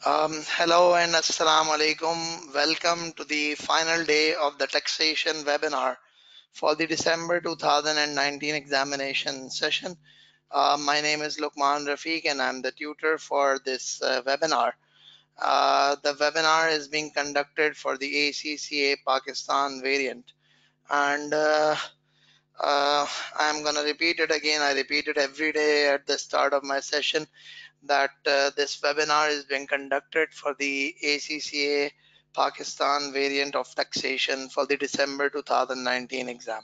Hello and assalamu alaikum. Welcome to the final day of the taxation webinar for the December 2019 examination session. My name is Luqman Rafiq and I'm the tutor for this webinar. The webinar is being conducted for the ACCA Pakistan variant, and I'm going to repeat it again. I repeat it every day at the start of my session that this webinar is being conducted for the ACCA Pakistan variant of taxation for the December 2019 exam.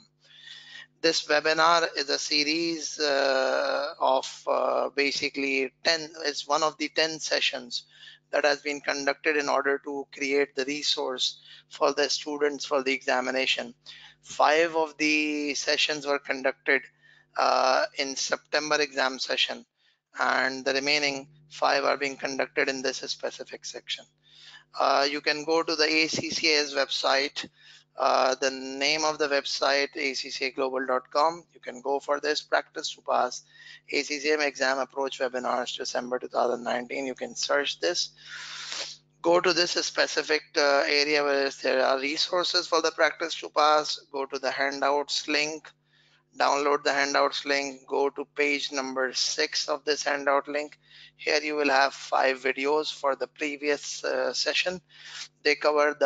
This webinar is a series of basically 10, it's one of the 10 sessions that has been conducted in order to create the resource for the students for the examination. 5 of the sessions were conducted in September exam session, and the remaining 5 are being conducted in this specific section. You can go to the ACCA's website. The name of the website, accaglobal.com. You can go for this practice to pass ACCA exam approach webinars December 2019. You can search this. Go to this specific area where there are resources for the practice to pass. Go to the handouts link. Download the handouts link, go to page number 6 of this handout link. Here you will have 5 videos for the previous session. They covered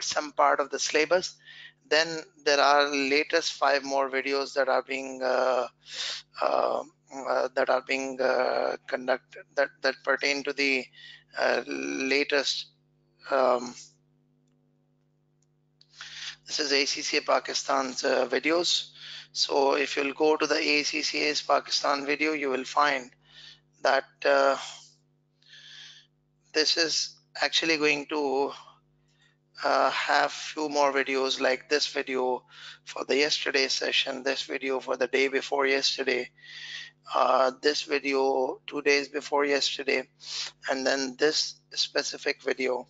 some part of the syllabus. Then there are latest 5 more videos that are being conducted that pertain to the latest. This is ACCA Pakistan's videos. So if you'll go to the ACCA's Pakistan video, you will find that this is actually going to have few more videos like this video for the yesterday session, this video for the day before yesterday, this video 2 days before yesterday, and then this specific video.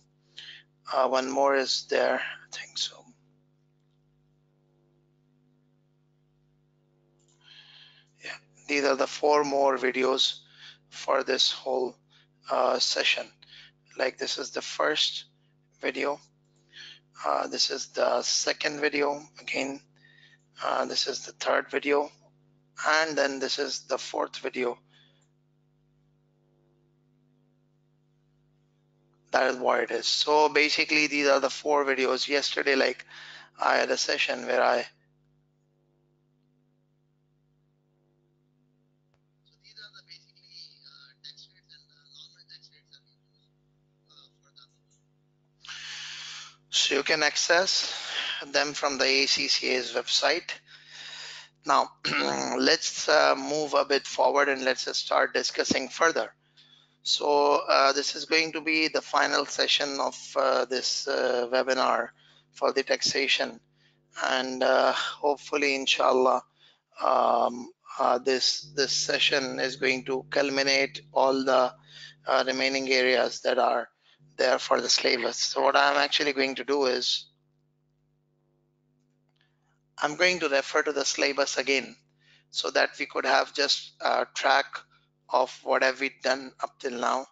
One more is there, I think so. Yeah, these are the 4 more videos for this whole session. Like this is the first video, this is the second video again, this is the third video, and then this is the fourth video. That is what it is. So basically these are the 4 videos. Yesterday, like, I had a session where I so you can access them from the ACCA's website. Now let's move a bit forward and let's start discussing further. So this is going to be the final session of this webinar for the taxation, and hopefully inshallah this session is going to culminate all the remaining areas that are there for the syllabus. So what I'm actually going to do is I'm going to refer to the syllabus again so that we could have just a track of what have we done up till now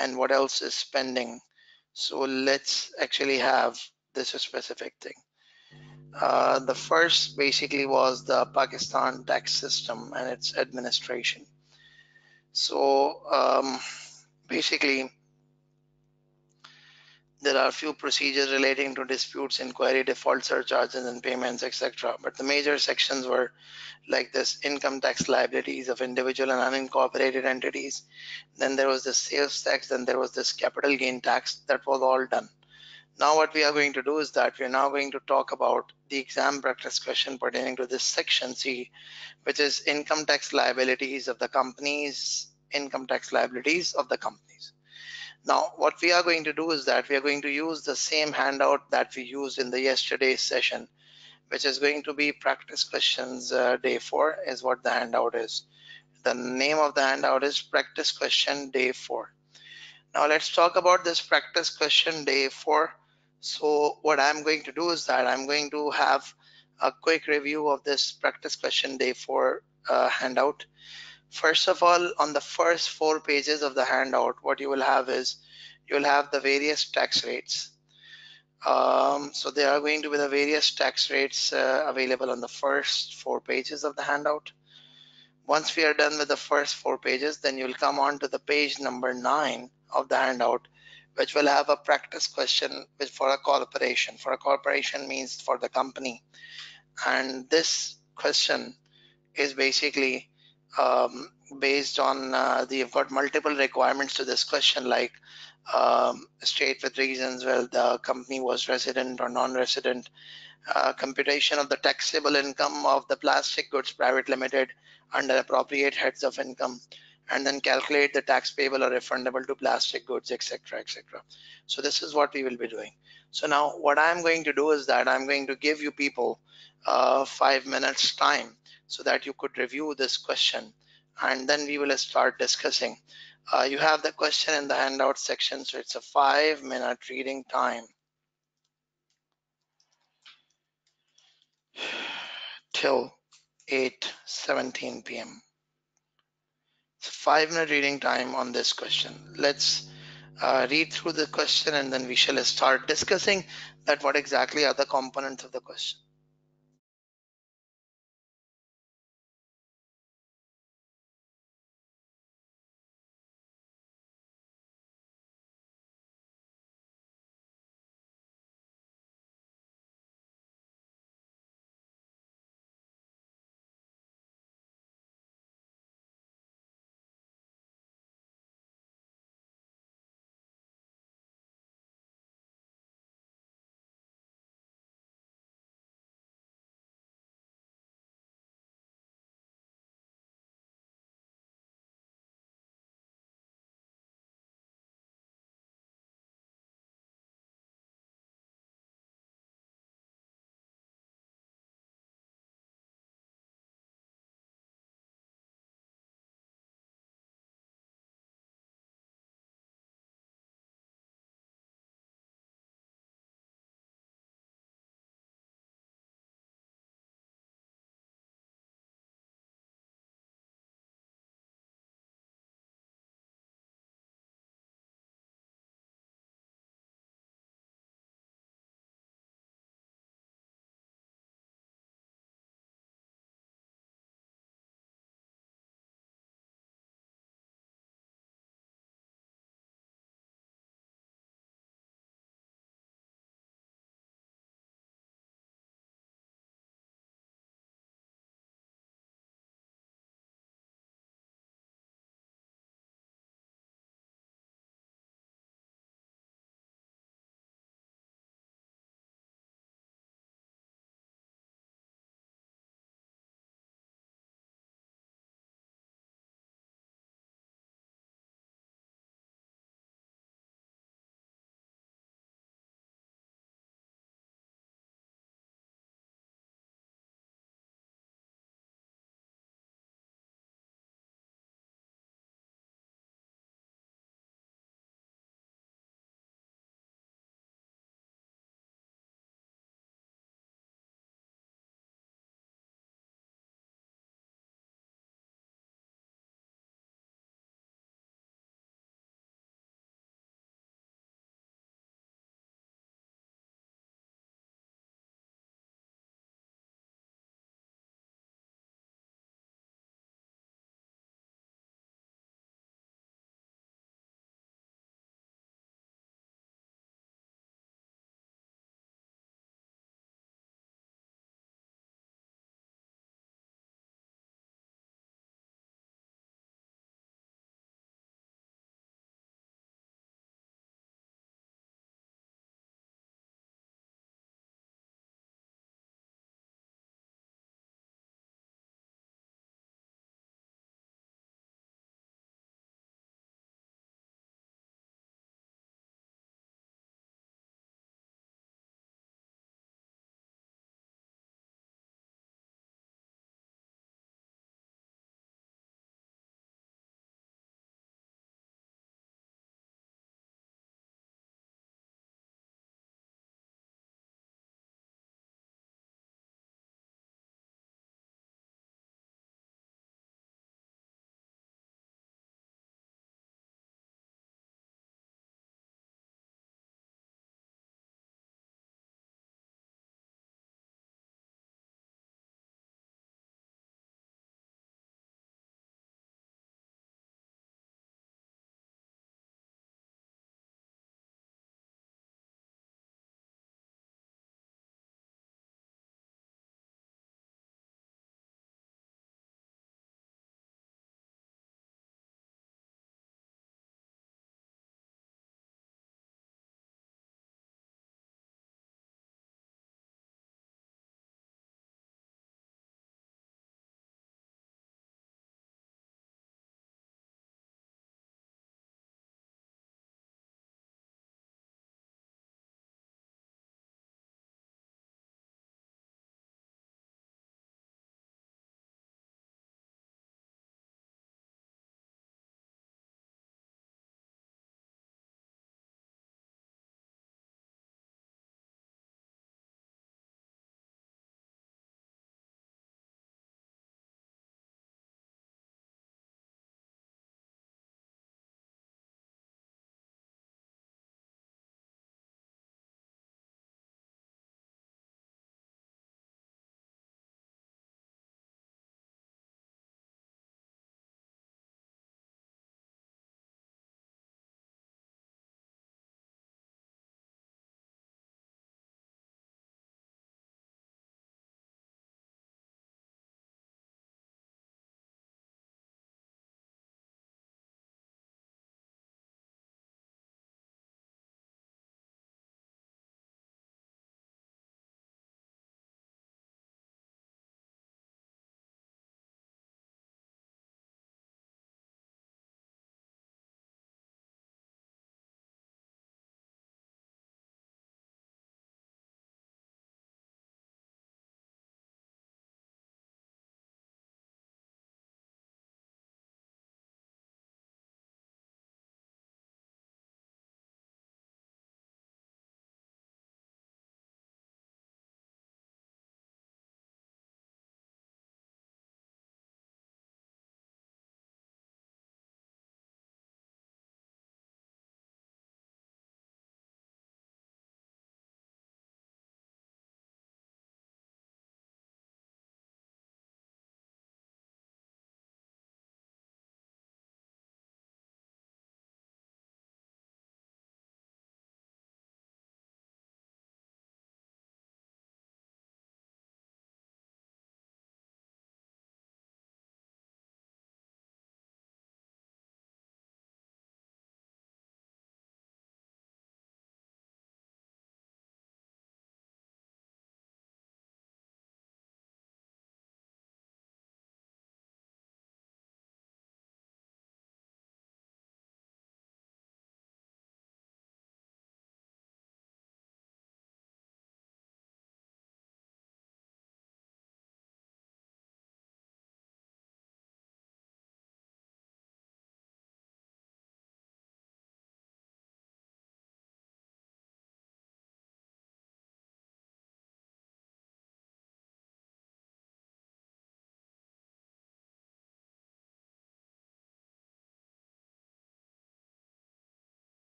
and what else is pending. So let's actually have this specific thing. The first basically was the Pakistan tax system and its administration. So basically there are a few procedures relating to disputes, inquiry, default surcharges and payments, etc. But the major sections were like this: income tax liabilities of individual and unincorporated entities. Then there was the sales tax, then there was this capital gain tax. That was all done. Now what we are going to do is that we are now going to talk about the exam practice question pertaining to this section C, which is income tax liabilities of the companies, income tax liabilities of the companies. Now what we are going to do is that we are going to use the same handout that we used in the yesterday's session, which is going to be practice questions day 4 is what the handout is. The name of the handout is practice question day 4. Now let's talk about this practice question day 4. So what I'm going to do is that I'm going to have a quick review of this practice question day 4 handout. First of all, on the first 4 pages of the handout, what you will have is you will have the various tax rates. So there are going to be the various tax rates available on the first 4 pages of the handout. Once we are done with the first 4 pages, then you'll come on to the page number 9 of the handout, which will have a practice question for a corporation. For a corporation means for the company. And this question is basically based on you've got multiple requirements to this question, like state with reasons whether the company was resident or non-resident, computation of the taxable income of the Plastic Goods Private Limited under appropriate heads of income, and then calculate the tax payable or refundable to plastic goods, etc., etc. So this is what we will be doing. So now what I'm going to do is that I'm going to give you people 5 minutes time so that you could review this question, and then we will start discussing. You have the question in the handout section, so it's a 5-minute reading time till 8:17 p.m. It's a 5-minute reading time on this question. Let's read through the question, and then we shall start discussing that what exactly are the components of the question.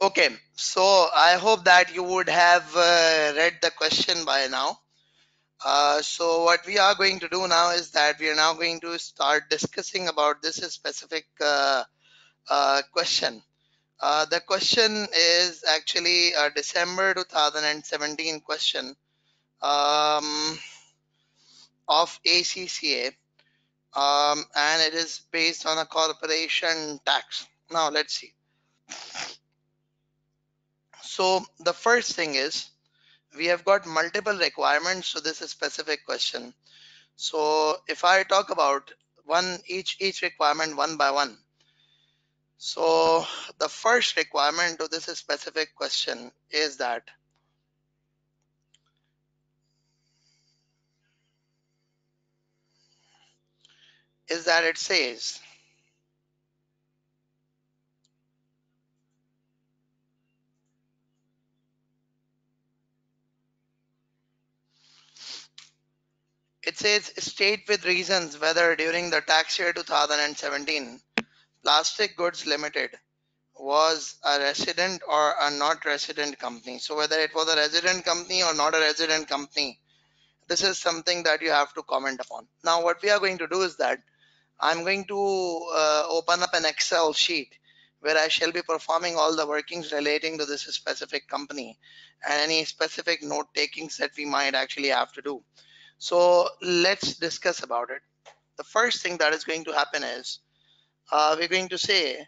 Okay, so I hope that you would have read the question by now. So what we are going to do now is that we are now going to start discussing about this specific question. The question is actually a December 2017 question um, of ACCA, and it is based on a corporation tax. Now let's see. So the first thing is we have got multiple requirements to this specific question. So if I talk about each requirement one by one. So the first requirement to this specific question is that it says state with reasons whether during the tax year 2017 Plastic Goods Limited was a resident or a not resident company. So whether it was a resident company or not a resident company, this is something that you have to comment upon. Now what we are going to do is that I'm going to open up an Excel sheet where I shall be performing all the workings relating to this specific company and any specific note takings that we might actually have to do. So let's discuss about it. The first thing that is going to happen is we're going to say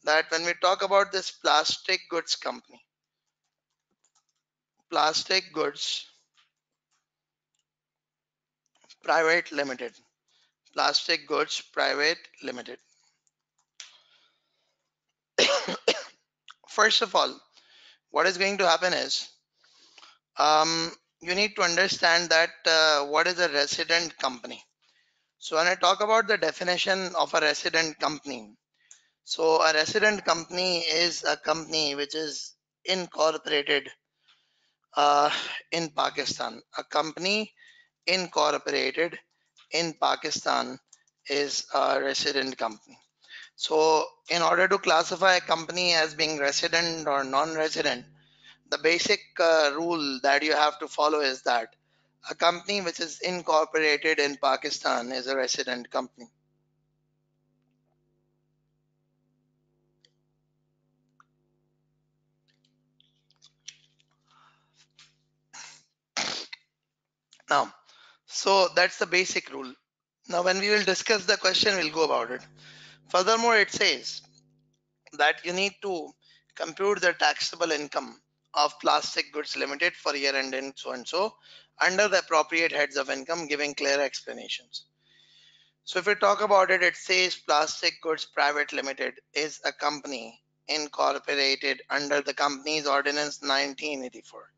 that when we talk about this plastic goods company, Plastic Goods Private Limited, Plastic Goods Private Limited. First of all, what is going to happen is you need to understand that what is a resident company. So when I talk about the definition of a resident company, so a resident company is a company which is incorporated uh, in Pakistan. A company incorporated in Pakistan is a resident company. So in order to classify a company as being resident or non-resident, the basic rule that you have to follow is that a company which is incorporated in Pakistan is a resident company. Now, so that's the basic rule. Now, when we will discuss the question, we'll go about it. Furthermore, it says that you need to compute the taxable income of Plastic Goods Limited for year ending so and so under the appropriate heads of income, giving clear explanations. So if we talk about it, it says Plastic Goods Private Limited is a company incorporated under the Companies Ordinance 1984.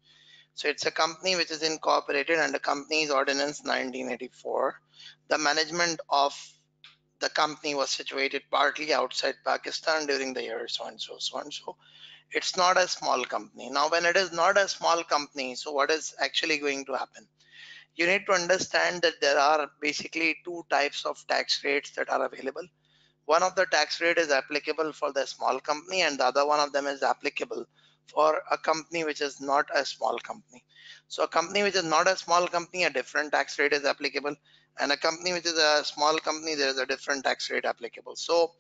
So it's a company which is incorporated under Companies Ordinance 1984. The management of the company was situated partly outside Pakistan during the year so and so, so and so. It's not a small company. Now, when it is not a small company, so what is actually going to happen? You need to understand that there are basically two types of tax rates that are available. One of the tax rate is applicable for the small company and the other one of them is applicable for a company which is not a small company. So a company which is not a small company, a different tax rate is applicable, and a company which is a small company, there is a different tax rate applicable. So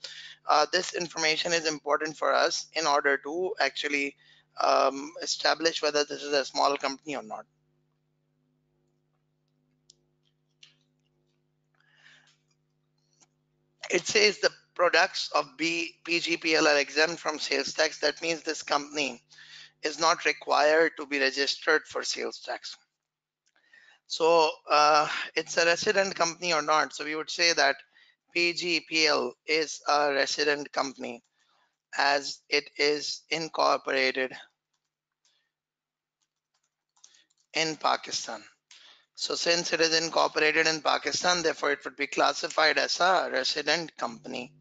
this information is important for us in order to actually establish whether this is a small company or not. It says the products of PGPL are exempt from sales tax. That means this company is not required to be registered for sales tax. So it's a resident company or not. So we would say that PGPL is a resident company as it is incorporated in Pakistan. So since it is incorporated in Pakistan, therefore it would be classified as a resident company.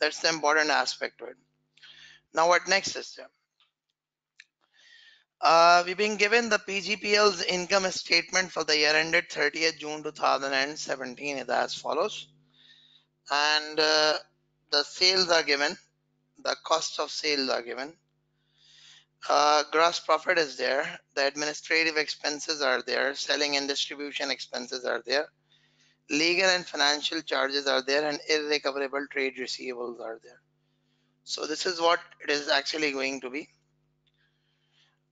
That's the important aspect to it. Now what next is there? We've been given the PGPL's income statement for the year ended 30th June 2017 is as follows. And the sales are given, the cost of sales are given, Gross profit is there, the administrative expenses are there, selling and distribution expenses are there, legal and financial charges are there, and irrecoverable trade receivables are there. So this is what it is actually going to be.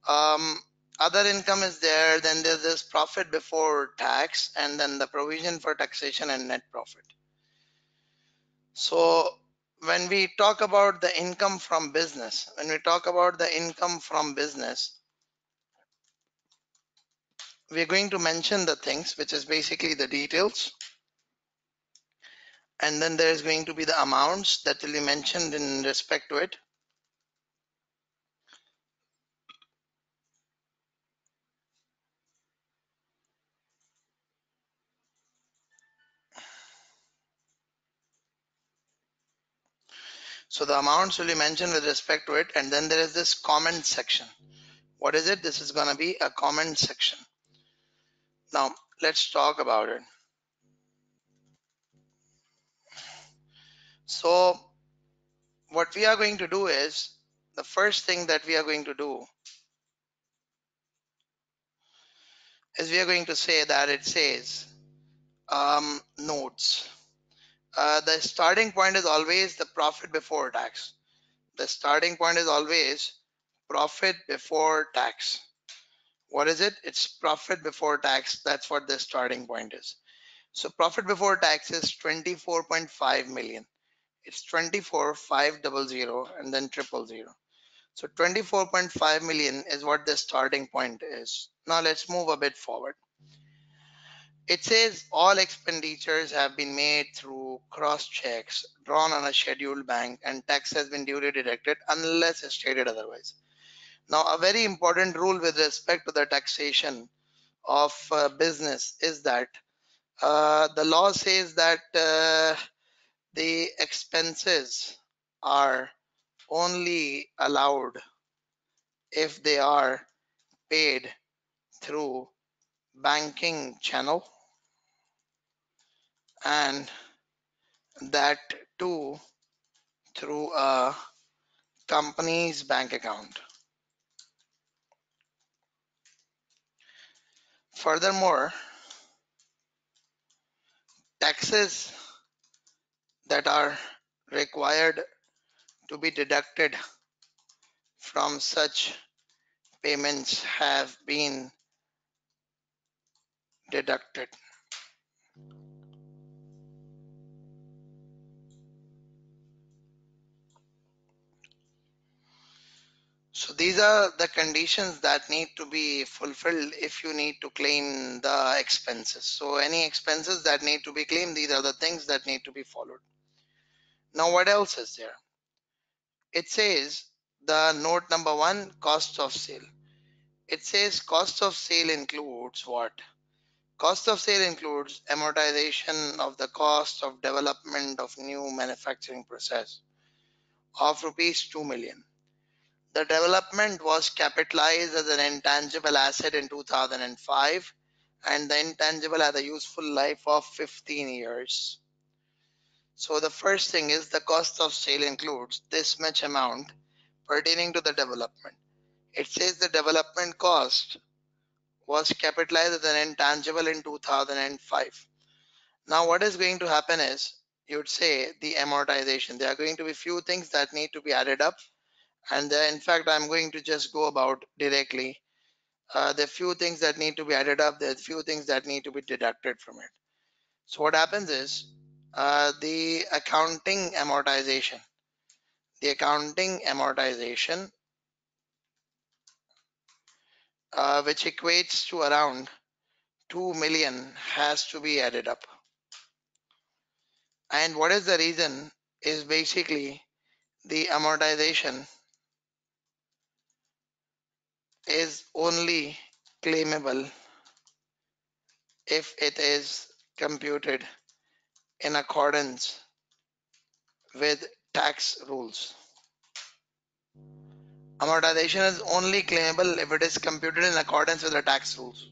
Um, Other income is there, then there's this profit before tax, and then the provision for taxation and net profit. So when we talk about the income from business, we're going to mention the things, which is basically the details. And then there's going to be the amounts that will be mentioned in respect to it. So the amounts will be mentioned with respect to it. And then there is this comment section. What is it? This is going to be a comment section. Now, let's talk about it. So what we are going to do is, the first thing that we are going to do is we are going to say that it says notes. The starting point is always the profit before tax. The starting point is always profit before tax. What is it? It's profit before tax. That's what the starting point is. So profit before tax is 24.5 million. It's 24,500 and then 000. So 24.5 million is what the starting point is. Now let's move a bit forward. It says all expenditures have been made through cross checks drawn on a scheduled bank and tax has been duly deducted unless stated otherwise. Now, a very important rule with respect to the taxation of business is that the law says that the expenses are only allowed if they are paid through banking channel, and that too through a company's bank account. Furthermore, taxes that are required to be deducted from such payments have been deducted. So these are the conditions that need to be fulfilled if you need to claim the expenses. So any expenses that need to be claimed, these are the things that need to be followed. Now what else is there? It says the note number 1, cost of sale. It says cost of sale includes what? Cost of sale includes amortization of the cost of development of new manufacturing process of rupees 2 million. The development was capitalized as an intangible asset in 2005 and the intangible had a useful life of 15 years. So the first thing is the cost of sale includes this much amount pertaining to the development. It says the development cost was capitalized as an intangible in 2005. Now what is going to happen is, you would say the amortization. There are going to be few things that need to be added up, and in fact I'm going to just go about directly. There are few things that need to be added up, there are few things that need to be deducted from it. So what happens is the accounting amortization. The accounting amortization, which equates to around 2 million, has to be added up. And what is the reason is basically the amortization is only claimable if it is computed in accordance with tax rules. Amortization is only claimable if it is computed in accordance with the tax rules.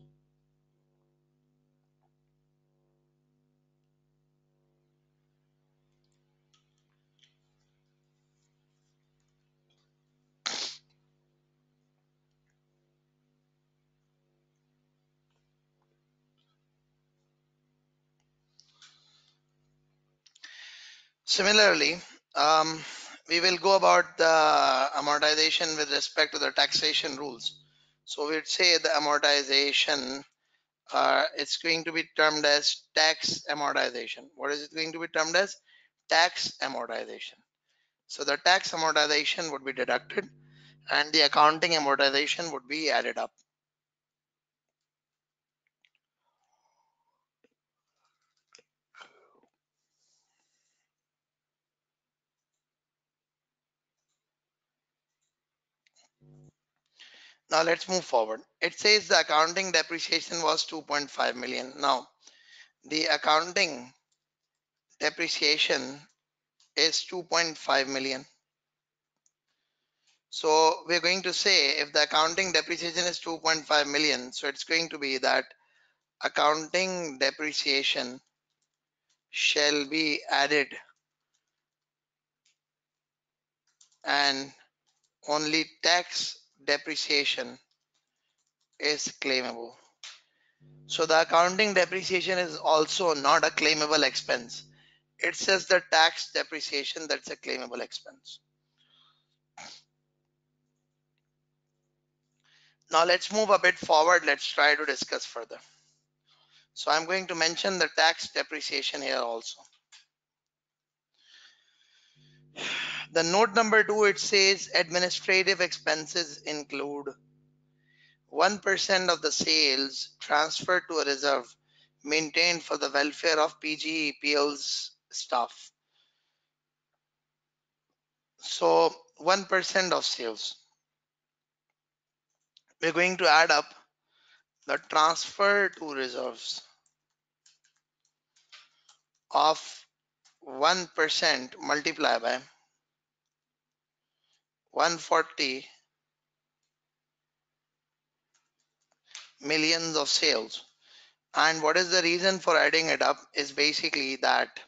Similarly, um, we will go about the amortization with respect to the taxation rules. So we'd say the amortization, it's going to be termed as tax amortization. What is it going to be termed as? Tax amortization. So the tax amortization would be deducted and the accounting amortization would be added up. Now let's move forward. It says the accounting depreciation was 2.5 million. Now the accounting depreciation is 2.5 million. So we're going to say if the accounting depreciation is 2.5 million, so it's going to be that accounting depreciation shall be added and only tax depreciation is claimable. So the accounting depreciation is also not a claimable expense. It's just the tax depreciation that's a claimable expense. Now let's move a bit forward. Let's try to discuss further. So I'm going to mention the tax depreciation here also. The note number 2, it says administrative expenses include 1% of the sales transferred to a reserve maintained for the welfare of PGEPL's staff. So 1% of sales. We're going to add up the transfer to reserves of 1% multiplied by 140 millions of sales. And what is the reason for adding it up is basically that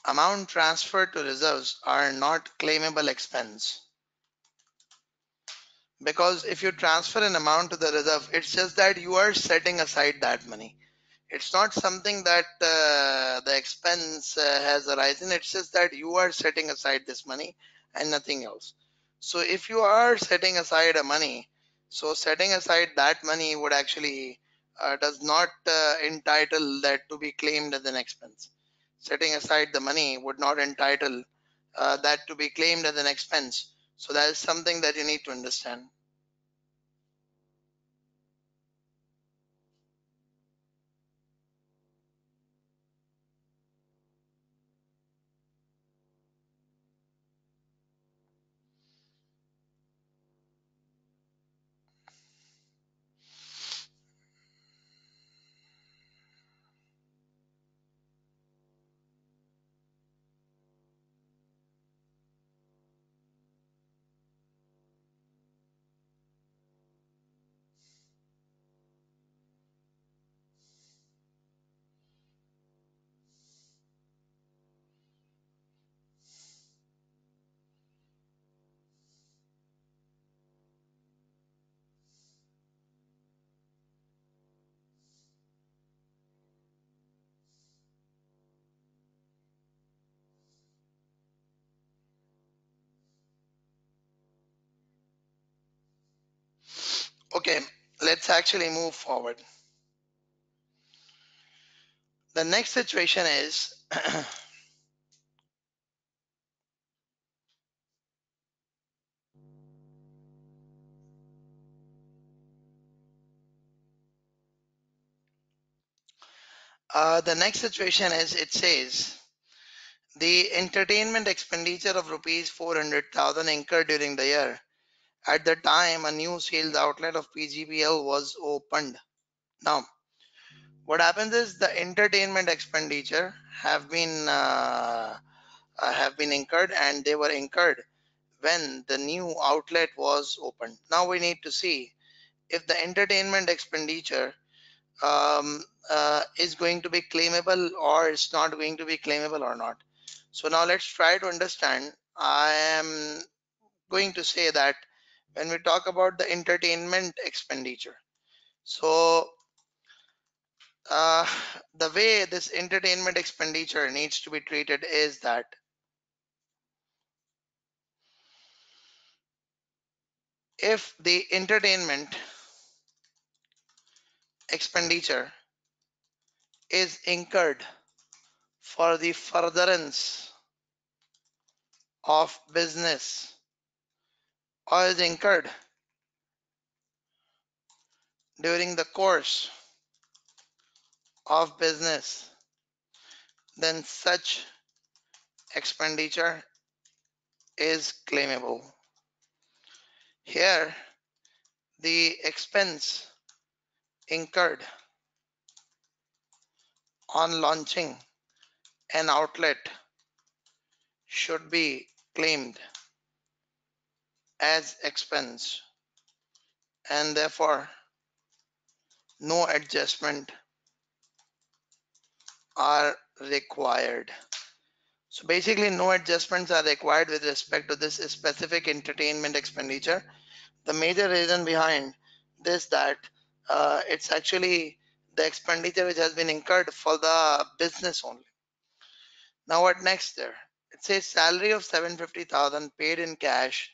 amount transferred to reserves are not claimable expense. Because if you transfer an amount to the reserve, it's just that you are setting aside that money. It's not something that the expense has arisen. It's just that you are setting aside this money and nothing else. So if you are setting aside a money, so setting aside that money would actually does not entitle that to be claimed as an expense. Setting aside the money would not entitle that to be claimed as an expense. So that is something that you need to understand. Okay, let's actually move forward. The next situation is it says the entertainment expenditure of rupees 400,000 incurred during the year. At the time, a new sales outlet of PGPL was opened. Now, what happens is the entertainment expenditure have been incurred, and they were incurred when the new outlet was opened. Now we need to see if the entertainment expenditure is going to be claimable or it's not going to be claimable or not. So now let's try to understand. I am going to say that when we talk about the entertainment expenditure, so uh, the way this entertainment expenditure needs to be treated is that if the entertainment expenditure is incurred for the furtherance of business or is incurred during the course of business, then such expenditure is claimable. Here, the expense incurred on launching an outlet should be claimed as expense, and therefore no adjustment are required. So basically no adjustments are required with respect to this specific entertainment expenditure. The major reason behind this that it's actually the expenditure which has been incurred for the business only. Now what next there? It says salary of 750,000 paid in cash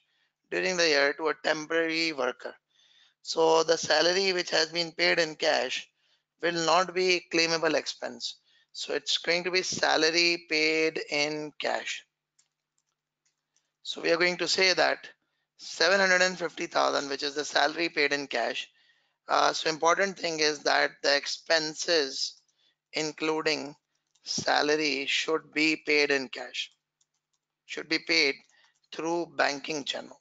during the year to a temporary worker. So the salary which has been paid in cash will not be claimable expense. So it's going to be salary paid in cash. So we are going to say that 750,000, which is the salary paid in cash. So important thing is that the expenses, including salary, should be paid in cash, should be paid through banking channel.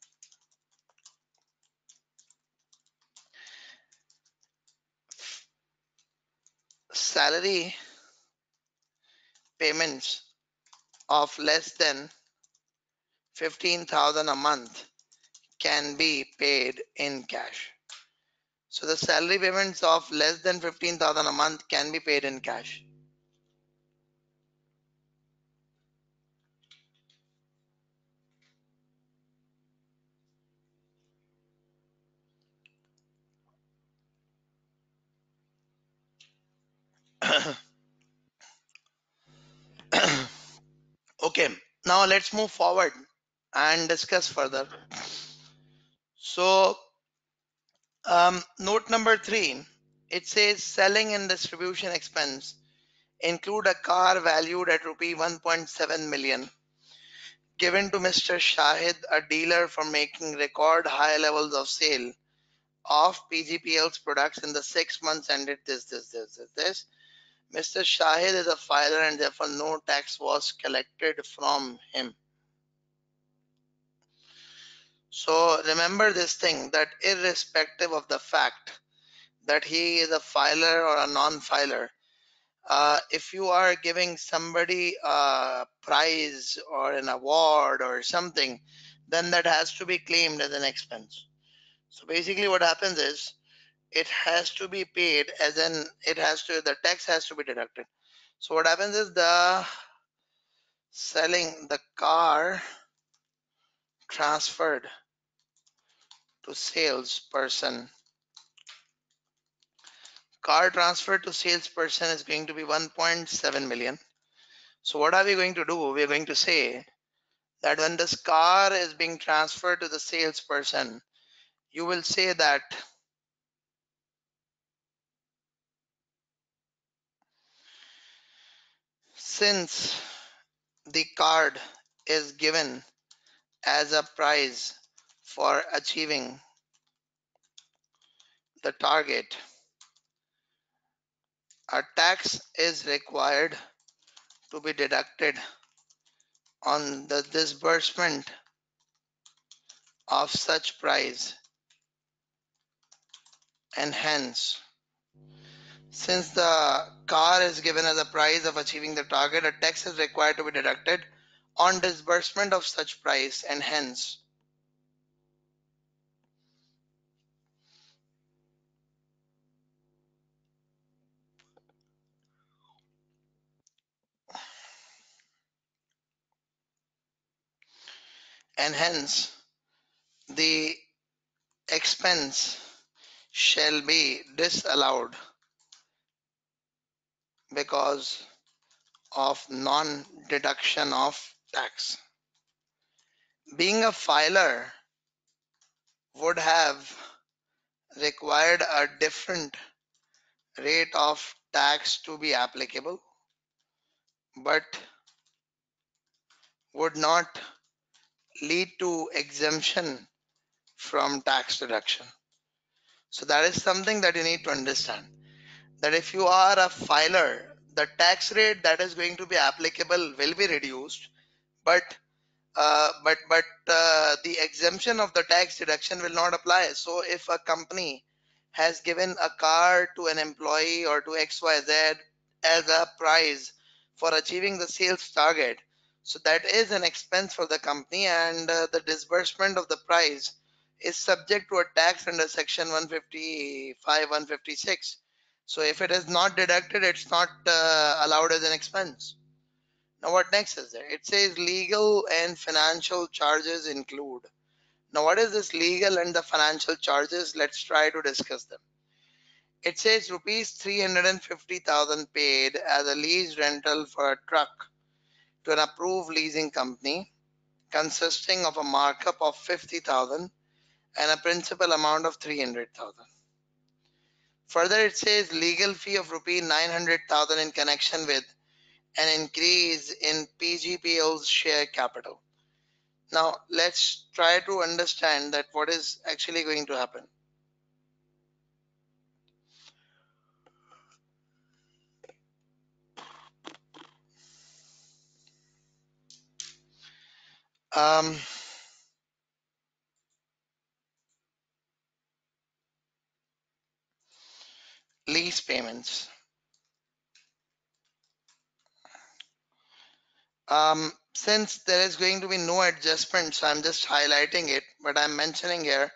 Salary payments of less than 15,000 a month can be paid in cash. So the salary payments of less than 15,000 a month can be paid in cash. Okay, now let's move forward and discuss further. So, note number 3, it says selling and distribution expense include a car valued at rupee 1.7 million given to Mr. Shahid, a dealer, for making record high levels of sale of PGPL's products in the 6 months ended this. Mr. Shahid is a filer and therefore no tax was collected from him. So remember this thing, that irrespective of the fact that he is a filer or a non-filer, if you are giving somebody a prize or an award or something, then that has to be claimed as an expense. So basically what happens is it has to be paid as an, the tax has to be deducted. So what happens is the selling the car transferred to salesperson. Car transfer to salesperson is going to be 1.7 million. So what are we going to do? We are going to say that when this car is being transferred to the salesperson, you will say that since the card is given as a prize for achieving the target, a tax is required to be deducted on the disbursement of such prize, and hence since the car is given as a prize of achieving the target, a tax is required to be deducted on disbursement of such price, and hence and hence the expense shall be disallowed because of non-deduction of tax. Being a filer would have required a different rate of tax to be applicable, but would not lead to exemption from tax deduction. So that is something that you need to understand, that if you are a filer, the tax rate that is going to be applicable will be reduced, but the exemption of the tax deduction will not apply. So if a company has given a car to an employee or to XYZ as a prize for achieving the sales target, so that is an expense for the company, and the disbursement of the prize is subject to a tax under section 155, 156. So if it is not deducted, it's not allowed as an expense. Now, what next is there? It says legal and financial charges include. Now, what is this legal and the financial charges? Let's try to discuss them. It says rupees 350,000 paid as a lease rental for a truck to an approved leasing company consisting of a markup of 50,000 and a principal amount of 300,000. Further, it says legal fee of rupees 900,000 in connection with an increase in PGPL's share capital. Now, let's try to understand that what is actually going to happen. Um, Lease payments. Since there is going to be no adjustment, so I'm just highlighting it, but I'm mentioning here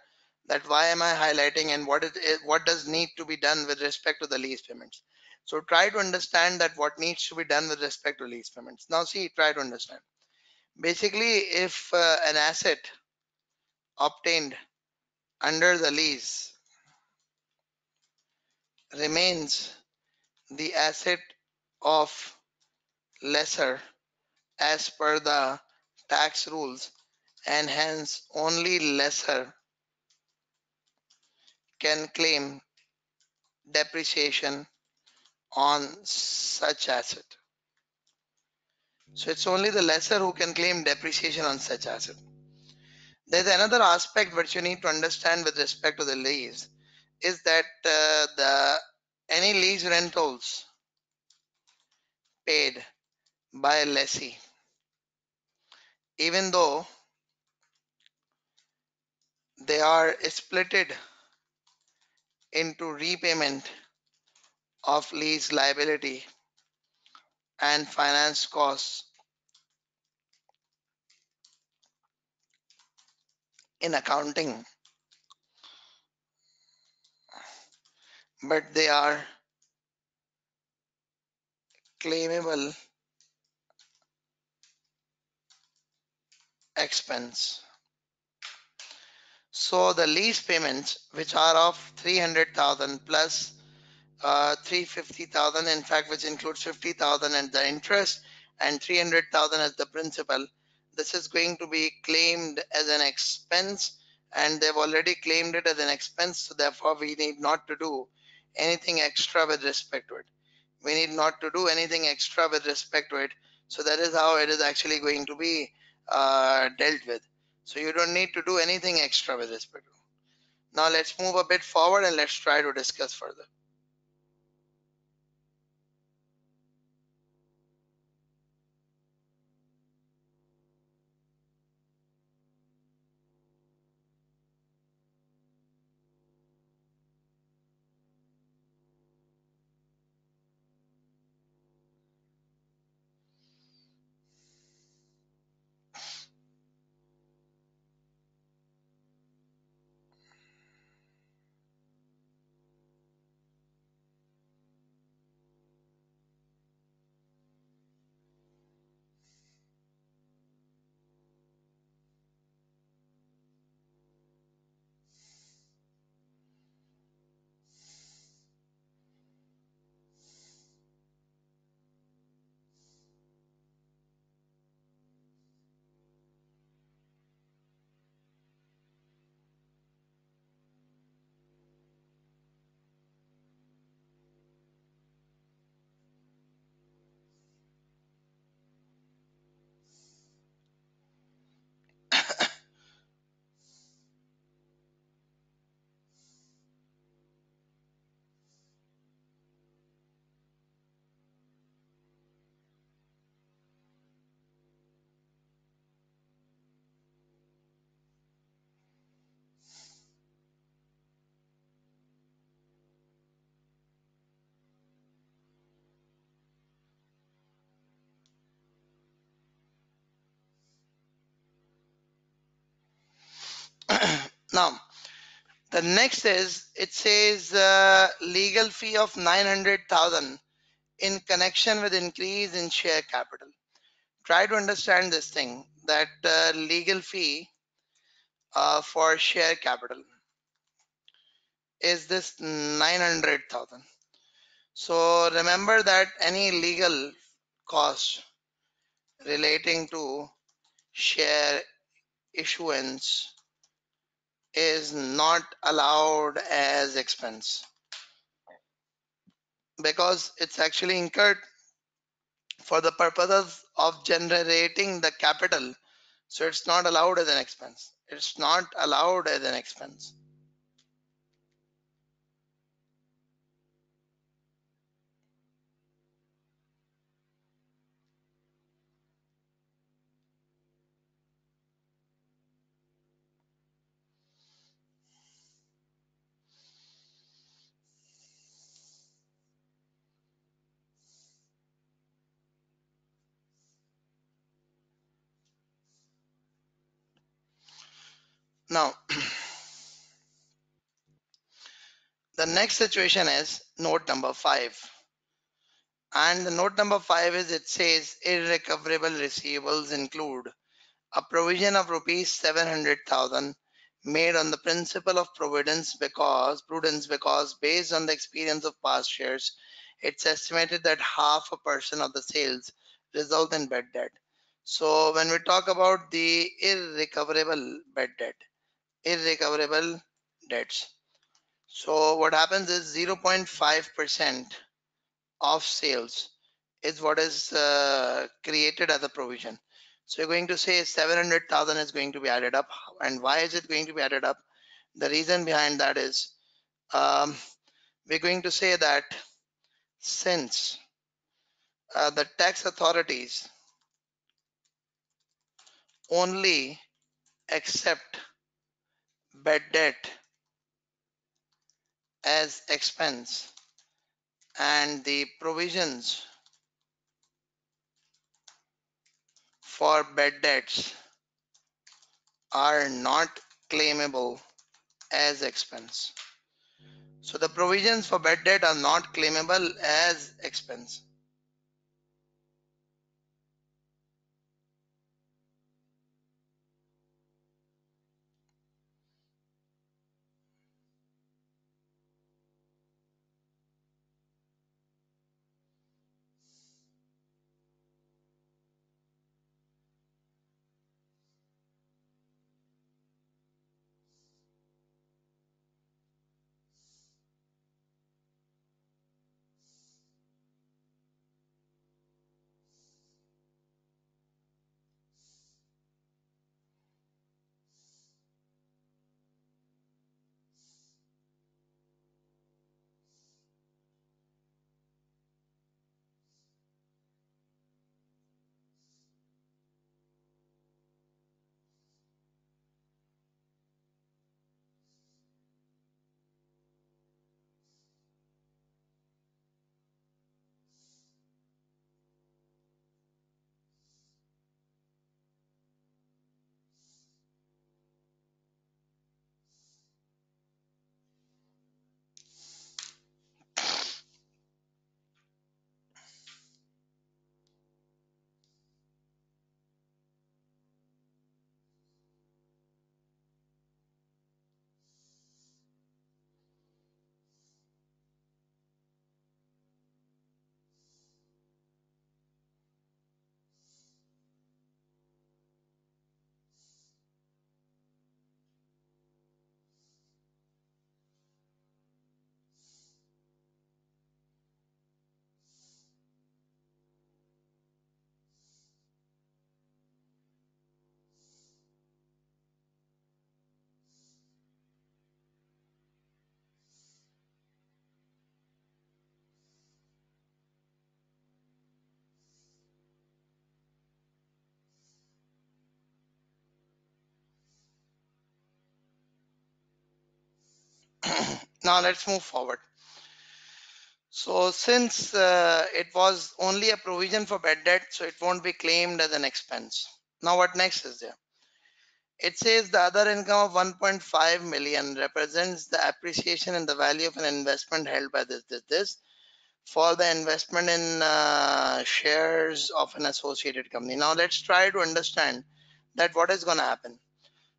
that why am I highlighting and what does need to be done with respect to the lease payments. So try to understand that what needs to be done with respect to lease payments. Now see, try to understand. Basically, if an asset obtained under the lease remains the asset of lessor as per the tax rules, and hence only lessor can claim depreciation on such asset. So it's only the lessor who can claim depreciation on such asset. There's another aspect which you need to understand with respect to the lease is that the any lease rentals paid by a lessee, even though they are splitted into repayment of lease liability and finance costs in accounting, but they are claimable expense. So the lease payments, which are of 300,000 plus 350,000, in fact, which includes 50,000 and the interest and 300,000 as the principal, this is going to be claimed as an expense, and they've already claimed it as an expense. So therefore, we need not to do anything extra with respect to it. We need not to do anything extra with respect to it. So that is how it is actually going to be dealt with. So you don't need to do anything extra with respect to it. Now let's move a bit forward and let's try to discuss further. Now, the next is, it says legal fee of 900,000 in connection with increase in share capital. Try to understand this thing, that legal fee for share capital is this 900,000. So remember that any legal cost relating to share issuance is not allowed as expense, because it's actually incurred for the purposes of generating the capital. So it's not allowed as an expense. It's not allowed as an expense. Now, the next situation is note number 5. And the note number 5 is, it says irrecoverable receivables include a provision of rupees 700,000 made on the principle of prudence because based on the experience of past years, it's estimated that half a percent of the sales result in bad debt. So when we talk about the irrecoverable debts, so what happens is 0.5% of sales is what is created as a provision. So you're going to say 700,000 is going to be added up. And why is it going to be added up? The reason behind that is, um, we're going to say that since the tax authorities only accept bad debt as expense, and the provisions for bad debts are not claimable as expense. So the provisions for bad debt are not claimable as expense. Now let's move forward. So since it was only a provision for bad debt, so it won't be claimed as an expense. Now what next is there? It says the other income of 1.5 million represents the appreciation in the value of an investment held by this for the investment in shares of an associated company. Now let's try to understand that what is going to happen.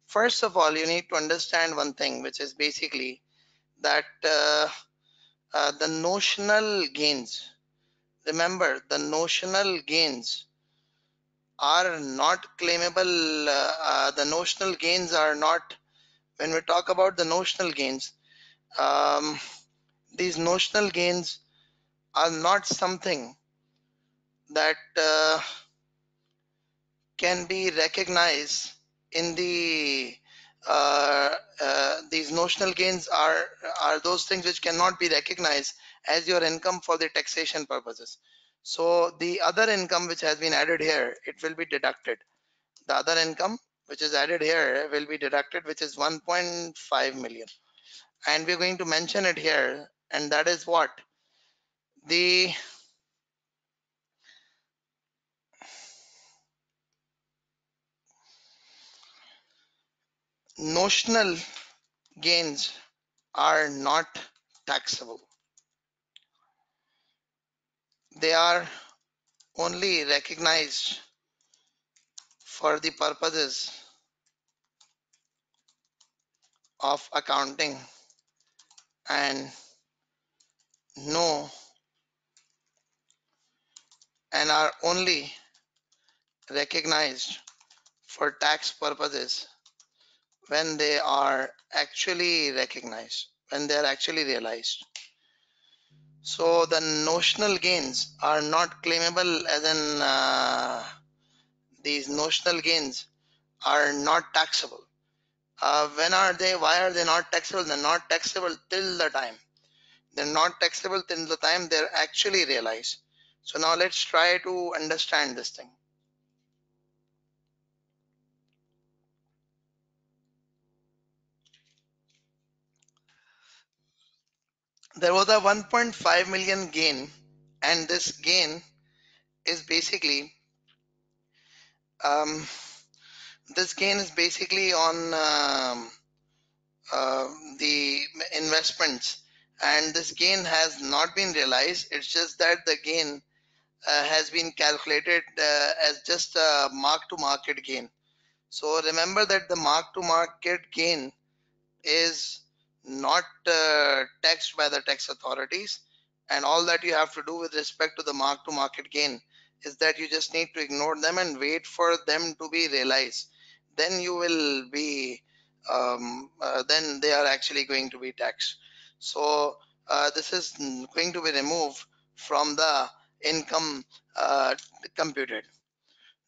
First of all, you need to understand one thing, which is basically that the notional gains. Remember, the notional gains are not claimable. The notional gains are not, when we talk about the notional gains, um, these notional gains are not something that can be recognized in the these notional gains are those things which cannot be recognized as your income for the taxation purposes. So the other income which has been added here, it will be deducted. The other income which is added here will be deducted, which is 1.5 million, and we're going to mention it here, and that is what the notional gains are not taxable. They are only recognized for the purposes of accounting and no and are only recognized for tax purposes when they are actually recognized, when they are actually realized. So the notional gains are not claimable, as in these notional gains are not taxable. When are they? Why are they not taxable? They're not taxable till the time. They're not taxable till the time they're actually realized. So now let's try to understand this thing. There was a 1.5 million gain, and this gain is basically um, on uh, the investments, and this gain has not been realized. It's just that the gain has been calculated as just a mark to market gain. So remember that the mark to market gain is not taxed by the tax authorities, and all that you have to do with respect to the mark to market gain is that you just need to ignore them and wait for them to be realized. Then you will be then they are actually going to be taxed. So this is going to be removed from the income computed.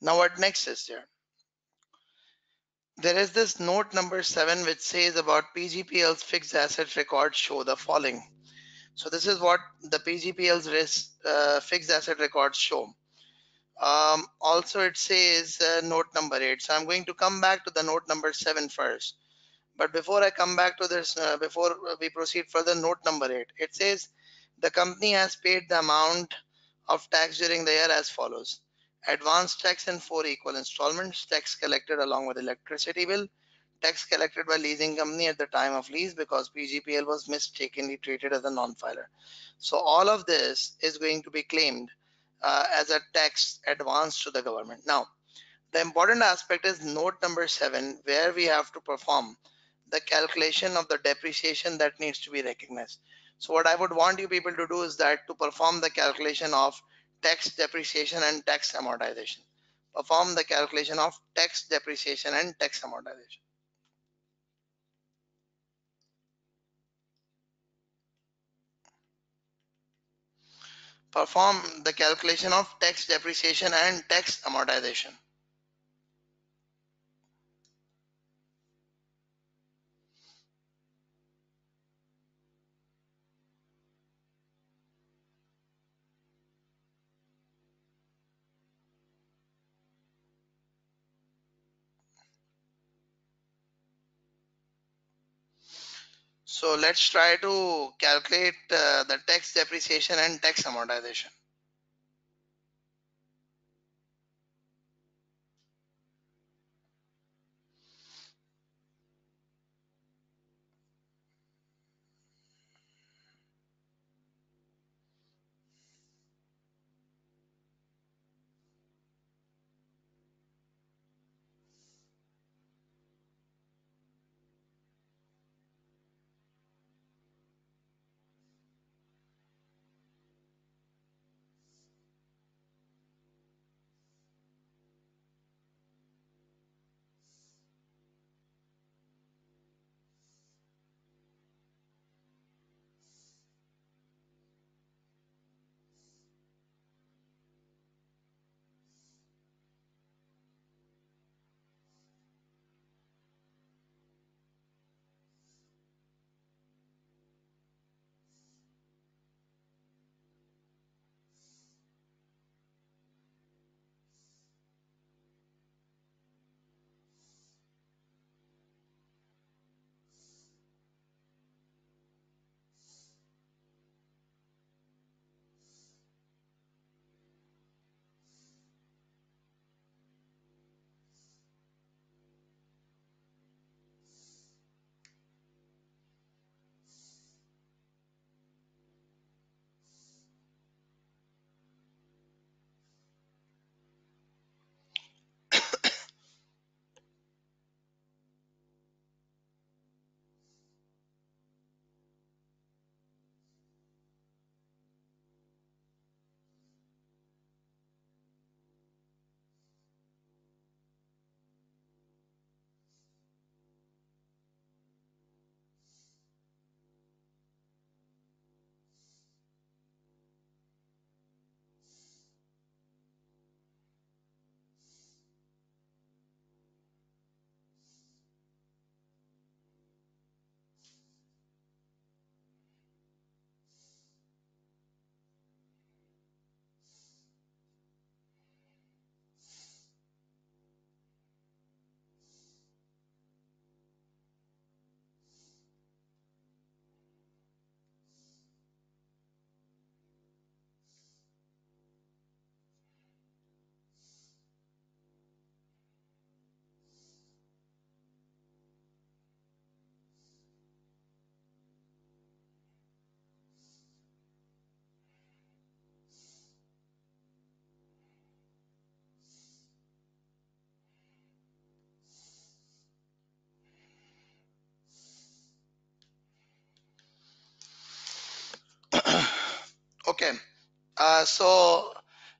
Now what next is there? There is this note number 7 which says about PGPL's fixed asset records show the following. So this is what the PGPL's fixed asset records show. Also it says note number 8. So I'm going to come back to the note number 7 first. But before I come back to this, before we proceed further, note number 8. It says the company has paid the amount of tax during the year as follows. Advance tax in 4 equal installments, tax collected along with electricity bill, tax collected by leasing company at the time of lease because PGPL was mistakenly treated as a non-filer. So all of this is going to be claimed as a tax advance to the government. Now, the important aspect is note number 7, where we have to perform the calculation of the depreciation that needs to be recognized. So what I would want you people to do is that to perform the calculation of tax depreciation and tax amortization. Perform the calculation of tax depreciation and tax amortization. Perform the calculation of tax depreciation and tax amortization. So let's try to calculate the tax depreciation and tax amortization. So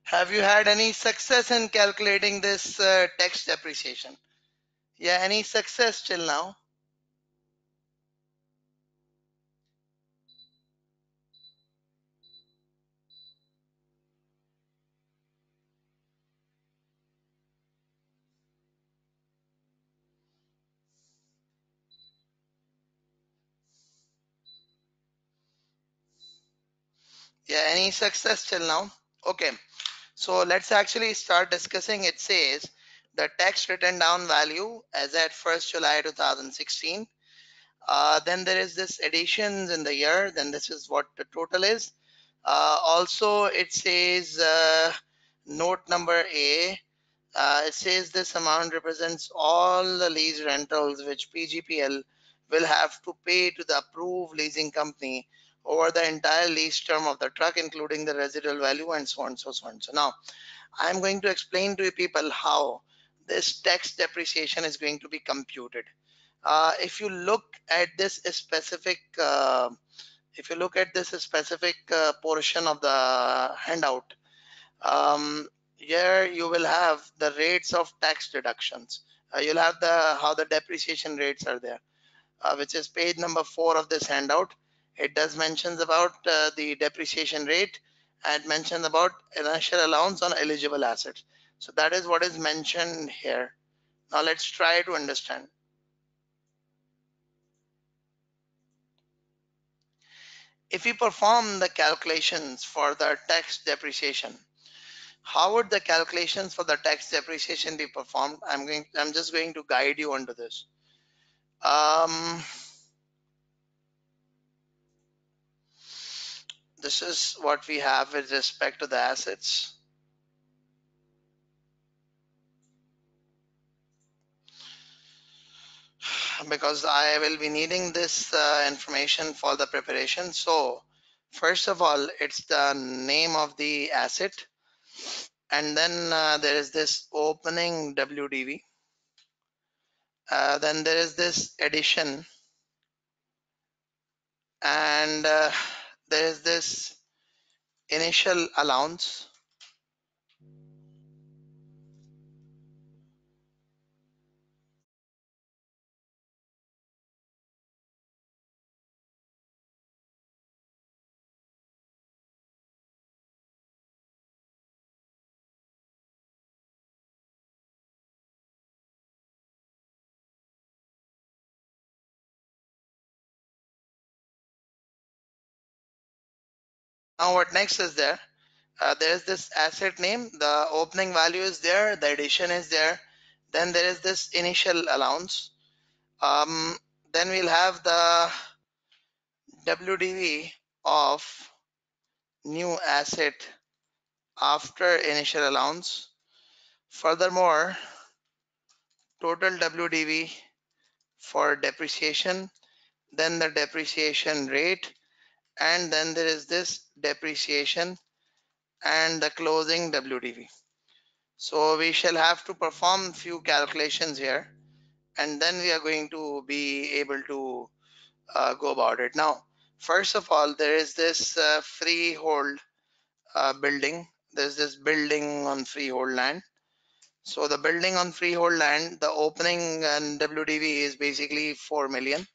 have you had any success in calculating this tax depreciation? Yeah, any success till now? Yeah, any success till now? Okay, so let's actually start discussing. It says the tax written down value as at 1st July 2016. Then there is this additions in the year. Then this is what the total is. Also, it says note number A. It says this amount represents all the lease rentals which PGPL will have to pay to the approved leasing company over the entire lease term of the truck, including the residual value and so on, so on. So now I'm going to explain to you people how this tax depreciation is going to be computed. If you look at this specific, portion of the handout, here you will have the rates of tax deductions. You'll have the how the depreciation rates are there, which is page number 4 of this handout. It does mentions about the depreciation rate and mentions about initial allowance on eligible assets. So that is what is mentioned here. Now let's try to understand. If we perform the calculations for the tax depreciation, how would the calculations for the tax depreciation be performed? I'm just going to guide you onto this. This is what we have with respect to the assets. Because I will be needing this information for the preparation. So first of all, it's the name of the asset, and then there is this opening WDV. Then there is this addition, and there is this initial allowance. Now what next is there? There is this asset name, the opening value is there, the addition is there, then there is this initial allowance. Um, then we'll have the WDV of new asset after initial allowance. Furthermore, total WDV for depreciation, then the depreciation rate, and then there is this depreciation and the closing WDV. So we shall have to perform few calculations here, and then we are going to be able to go about it. Now, first of all, there is this freehold building. There's this building on freehold land. So the building on freehold land, the opening and WDV is basically 4 million.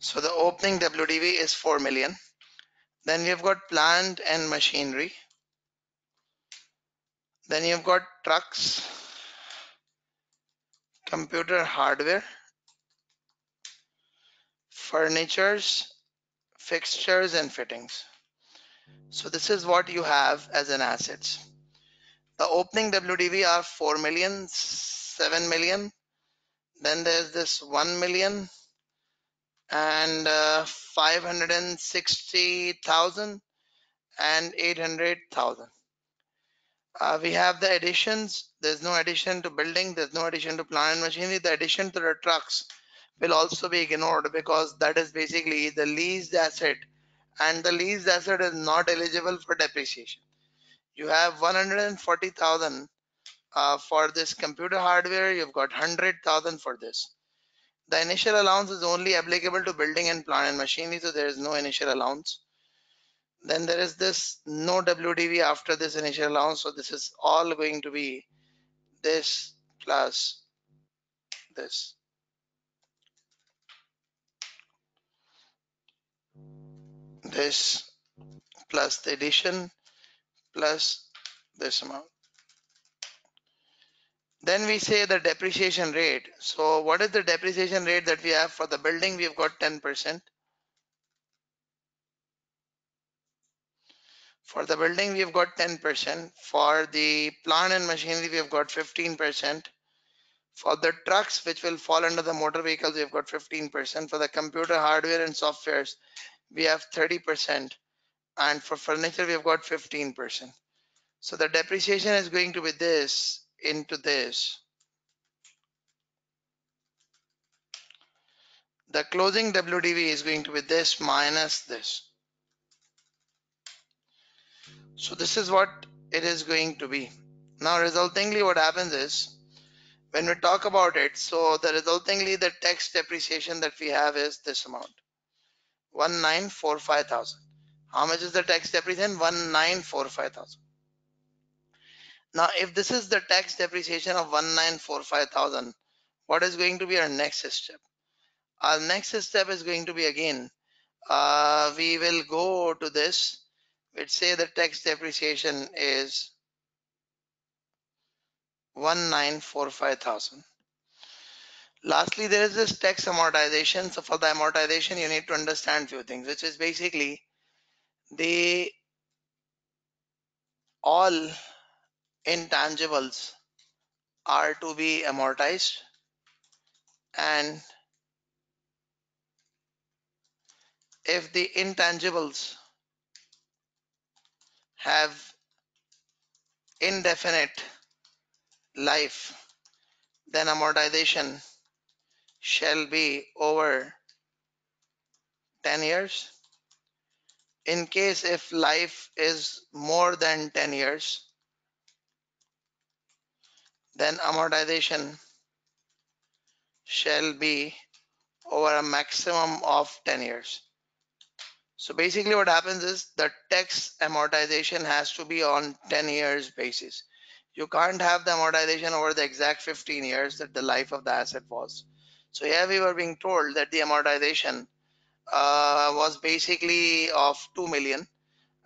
So the opening WDV is 4 million. Then we've got plant and machinery. Then you've got trucks, computer hardware, furnitures, fixtures and fittings. So this is what you have as an assets. The opening WDV are 4 million, 7 million. Then there's this 1 million and 560,000 and 800,000. We have the additions. There's no addition to building. There's no addition to plant and machinery. The addition to the trucks will also be ignored because that is basically the leased asset, and the leased asset is not eligible for depreciation. You have 140,000 For this computer hardware, you've got 100,000 for this. The initial allowance is only applicable to building and plant and machinery, so there is no initial allowance. Then there is this no WDV after this initial allowance, so this is all going to be this plus this. This plus the addition plus this amount. Then we say the depreciation rate. So what is the depreciation rate that we have for the building? We've got 10%. For the building, we've got 10%. For the plant and machinery, we've got 15%. For the trucks, which will fall under the motor vehicles, we've got 15%. For the computer hardware and softwares, we have 30%. And for furniture, we've got 15%. So the depreciation is going to be this into this. The closing WDV is going to be this minus this. So this is what it is going to be. Now resultingly what happens is, when we talk about it, so the resultingly the tax depreciation that we have is this amount, 1945,000. How much is the tax depreciation? 1945,000. Now if this is the tax depreciation of 1945,000, what is going to be our next step? Our next step is going to be again, we will go to this. Let's say the tax depreciation is 1945,000. Lastly, there is this tax amortization. So for the amortization, you need to understand few things, which is basically the all intangibles are to be amortized, and if the intangibles have indefinite life, then amortization shall be over 10 years. In case if life is more than 10 years, then amortization shall be over a maximum of 10 years. So basically what happens is the tax amortization has to be on 10 years basis. You can't have the amortization over the exact 15 years that the life of the asset was. So here we were being told that the amortization was basically of 2 million,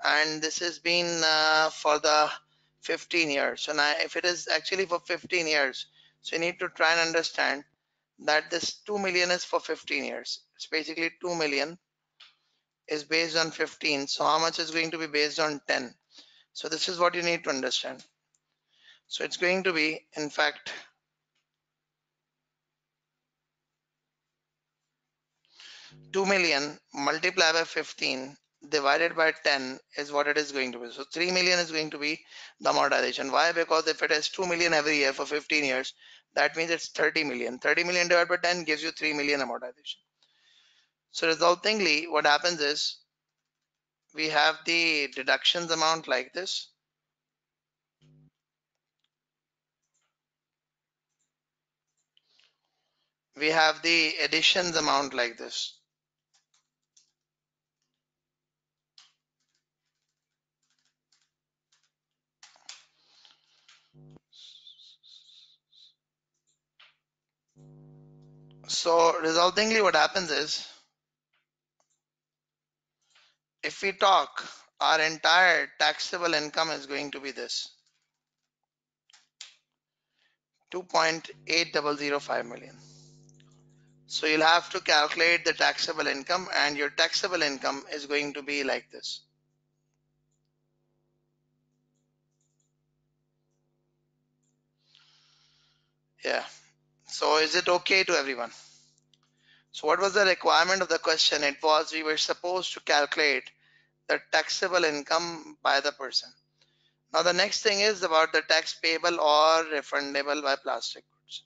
and this has been for the 15 years. So now if it is actually for 15 years, so you need to try and understand that this 2 million is for 15 years. It's basically 2 million is based on 15. So how much is going to be based on 10? So this is what you need to understand. So it's going to be, in fact, 2 million multiplied by 15 divided by 10 is what it is going to be. So 3 million is going to be the amortization. Why? Because if it is 2 million every year for 15 years, that means it's 30 million. 30 million divided by 10 gives you 3 million amortization. So resultingly, what happens is we have the deductions amount like this. We have the additions amount like this. So resultingly what happens is, if we talk, our entire taxable income is going to be this 2.8005 million. So you'll have to calculate the taxable income, and your taxable income is going to be like this. Yeah. So is it okay to everyone? So what was the requirement of the question? It was we were supposed to calculate the taxable income by the person. Now the next thing is about the tax payable or refundable by plastic goods.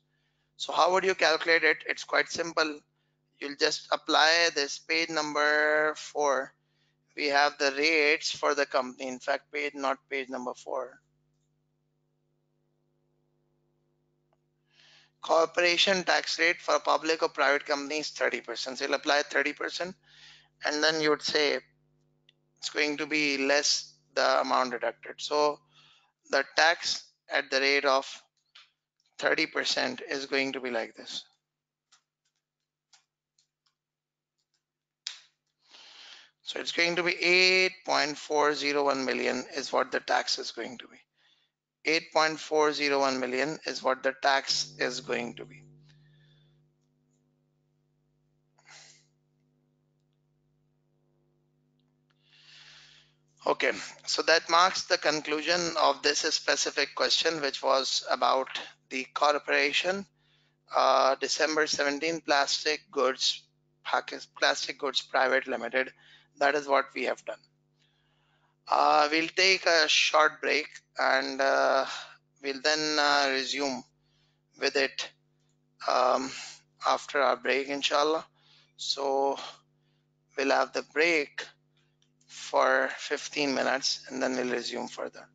So how would you calculate it? It's quite simple. You'll just apply this page number 4. We have the rates for the company. In fact, page, not page number 4. corporation tax rate for public or private companies 30%. So you'll apply 30%, and then you would say it's going to be less the amount deducted. So the tax at the rate of 30% is going to be like this. So it's going to be 8.401 million is what the tax is going to be. 8.401 million is what the tax is going to be. Okay, so that marks the conclusion of this specific question, which was about the corporation, December 17 Plastic Goods Private Limited. That is what we have done. We'll take a short break, and we'll then resume with it after our break, inshallah. So we'll have the break for 15 minutes, and then we'll resume further.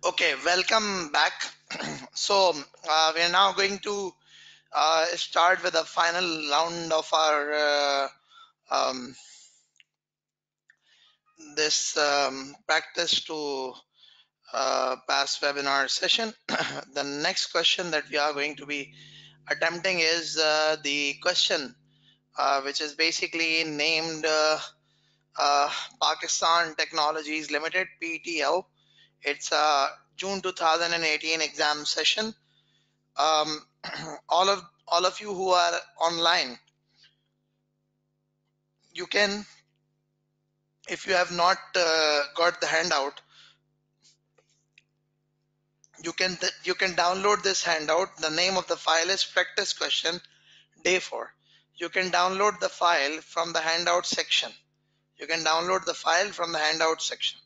Okay, welcome back. So we are now going to start with the final round of our um, this practice to pass webinar session. The next question that we are going to be attempting is the question which is basically named uh, Pakistan Technologies Limited (PTL). It's a June 2018 exam session. Um, all of you who are online, you can, if you have not got the handout, you can download this handout. The name of the file is practice question day 4. You can download the file from the handout section. You can download the file from the handout section.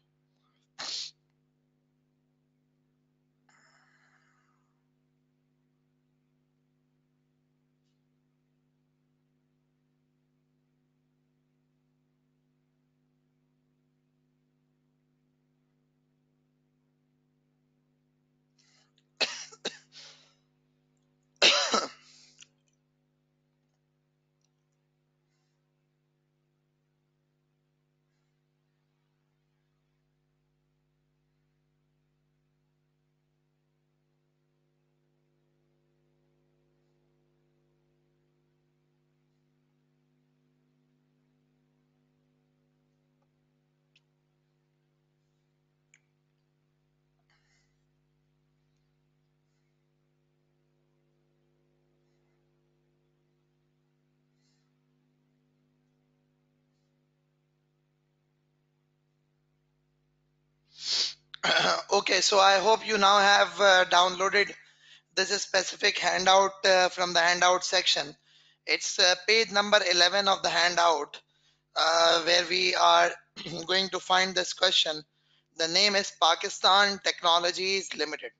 Okay, so I hope you now have downloaded this specific handout from the handout section. It's page number 11 of the handout, where we are going to find this question. The name is Pakistan Technologies Limited.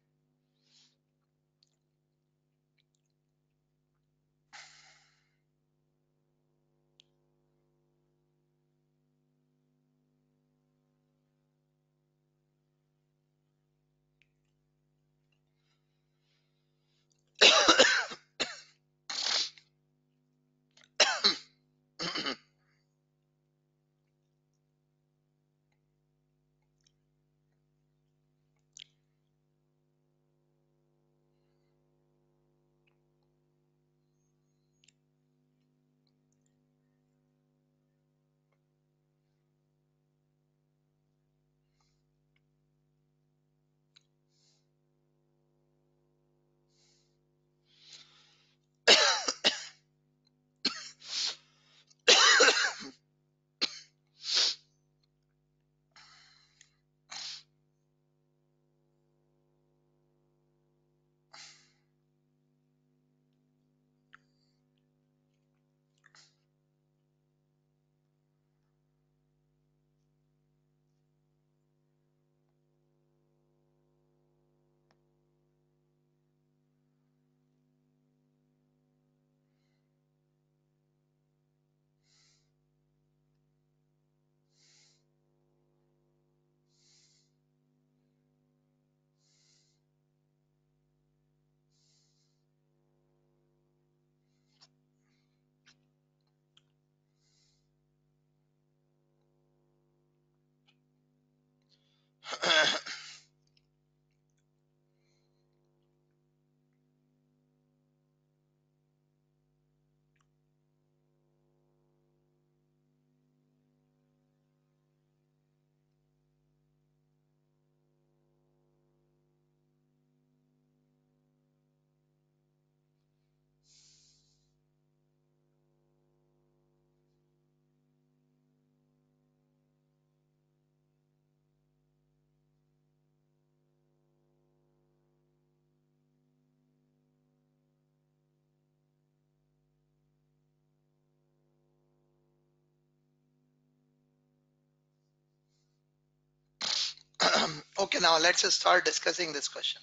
Okay, now let's start discussing this question.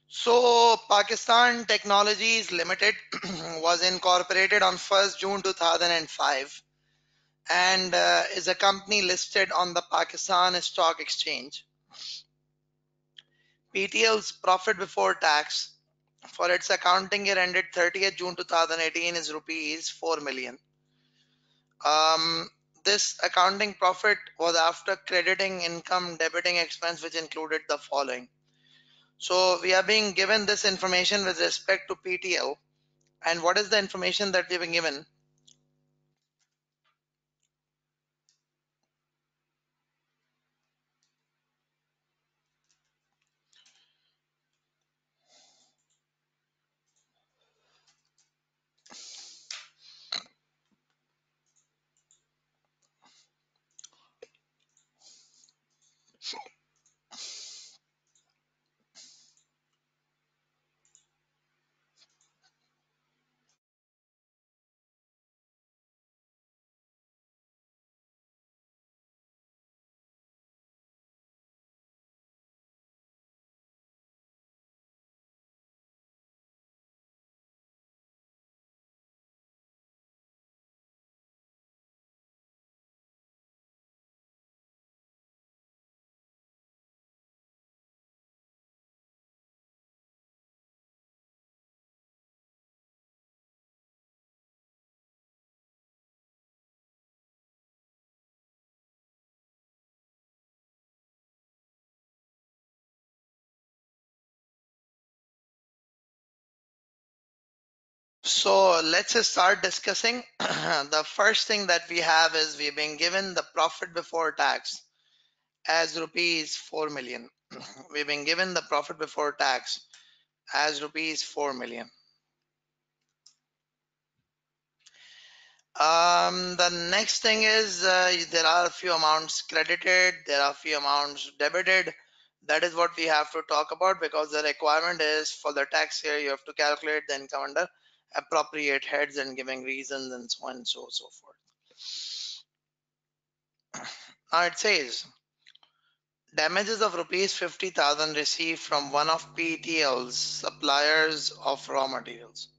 So, Pakistan Technologies Limited was incorporated on 1st June 2005 and is a company listed on the Pakistan Stock Exchange. PTL's profit before tax for its accounting year ended 30th June 2018 is rupees 4 million. This accounting profit was after crediting income, debiting expense, which included the following. So we are being given this information with respect to PTL. And what is the information that we've been given? So let's just start discussing. The first thing that we have is we've been given the profit before tax as rupees 4 million. We've been given the profit before tax as rupees 4 million. The next thing is there are a few amounts credited, there are a few amounts debited. That is what we have to talk about, because the requirement is for the tax year you have to calculate the income under appropriate heads and giving reasons and so on and so forth. Now it says damages of rupees 50,000 received from one of PTL's suppliers of raw materials.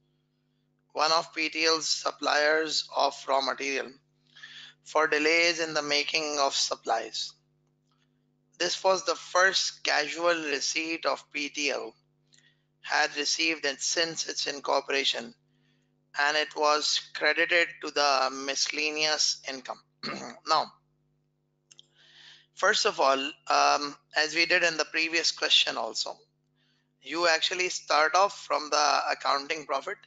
One of PTL's suppliers of raw material for delays in the making of supplies. This was the first casual receipt of PTL had received it since its incorporation, and it was credited to the miscellaneous income. Now, first of all, as we did in the previous question also, you actually start off from the accounting profit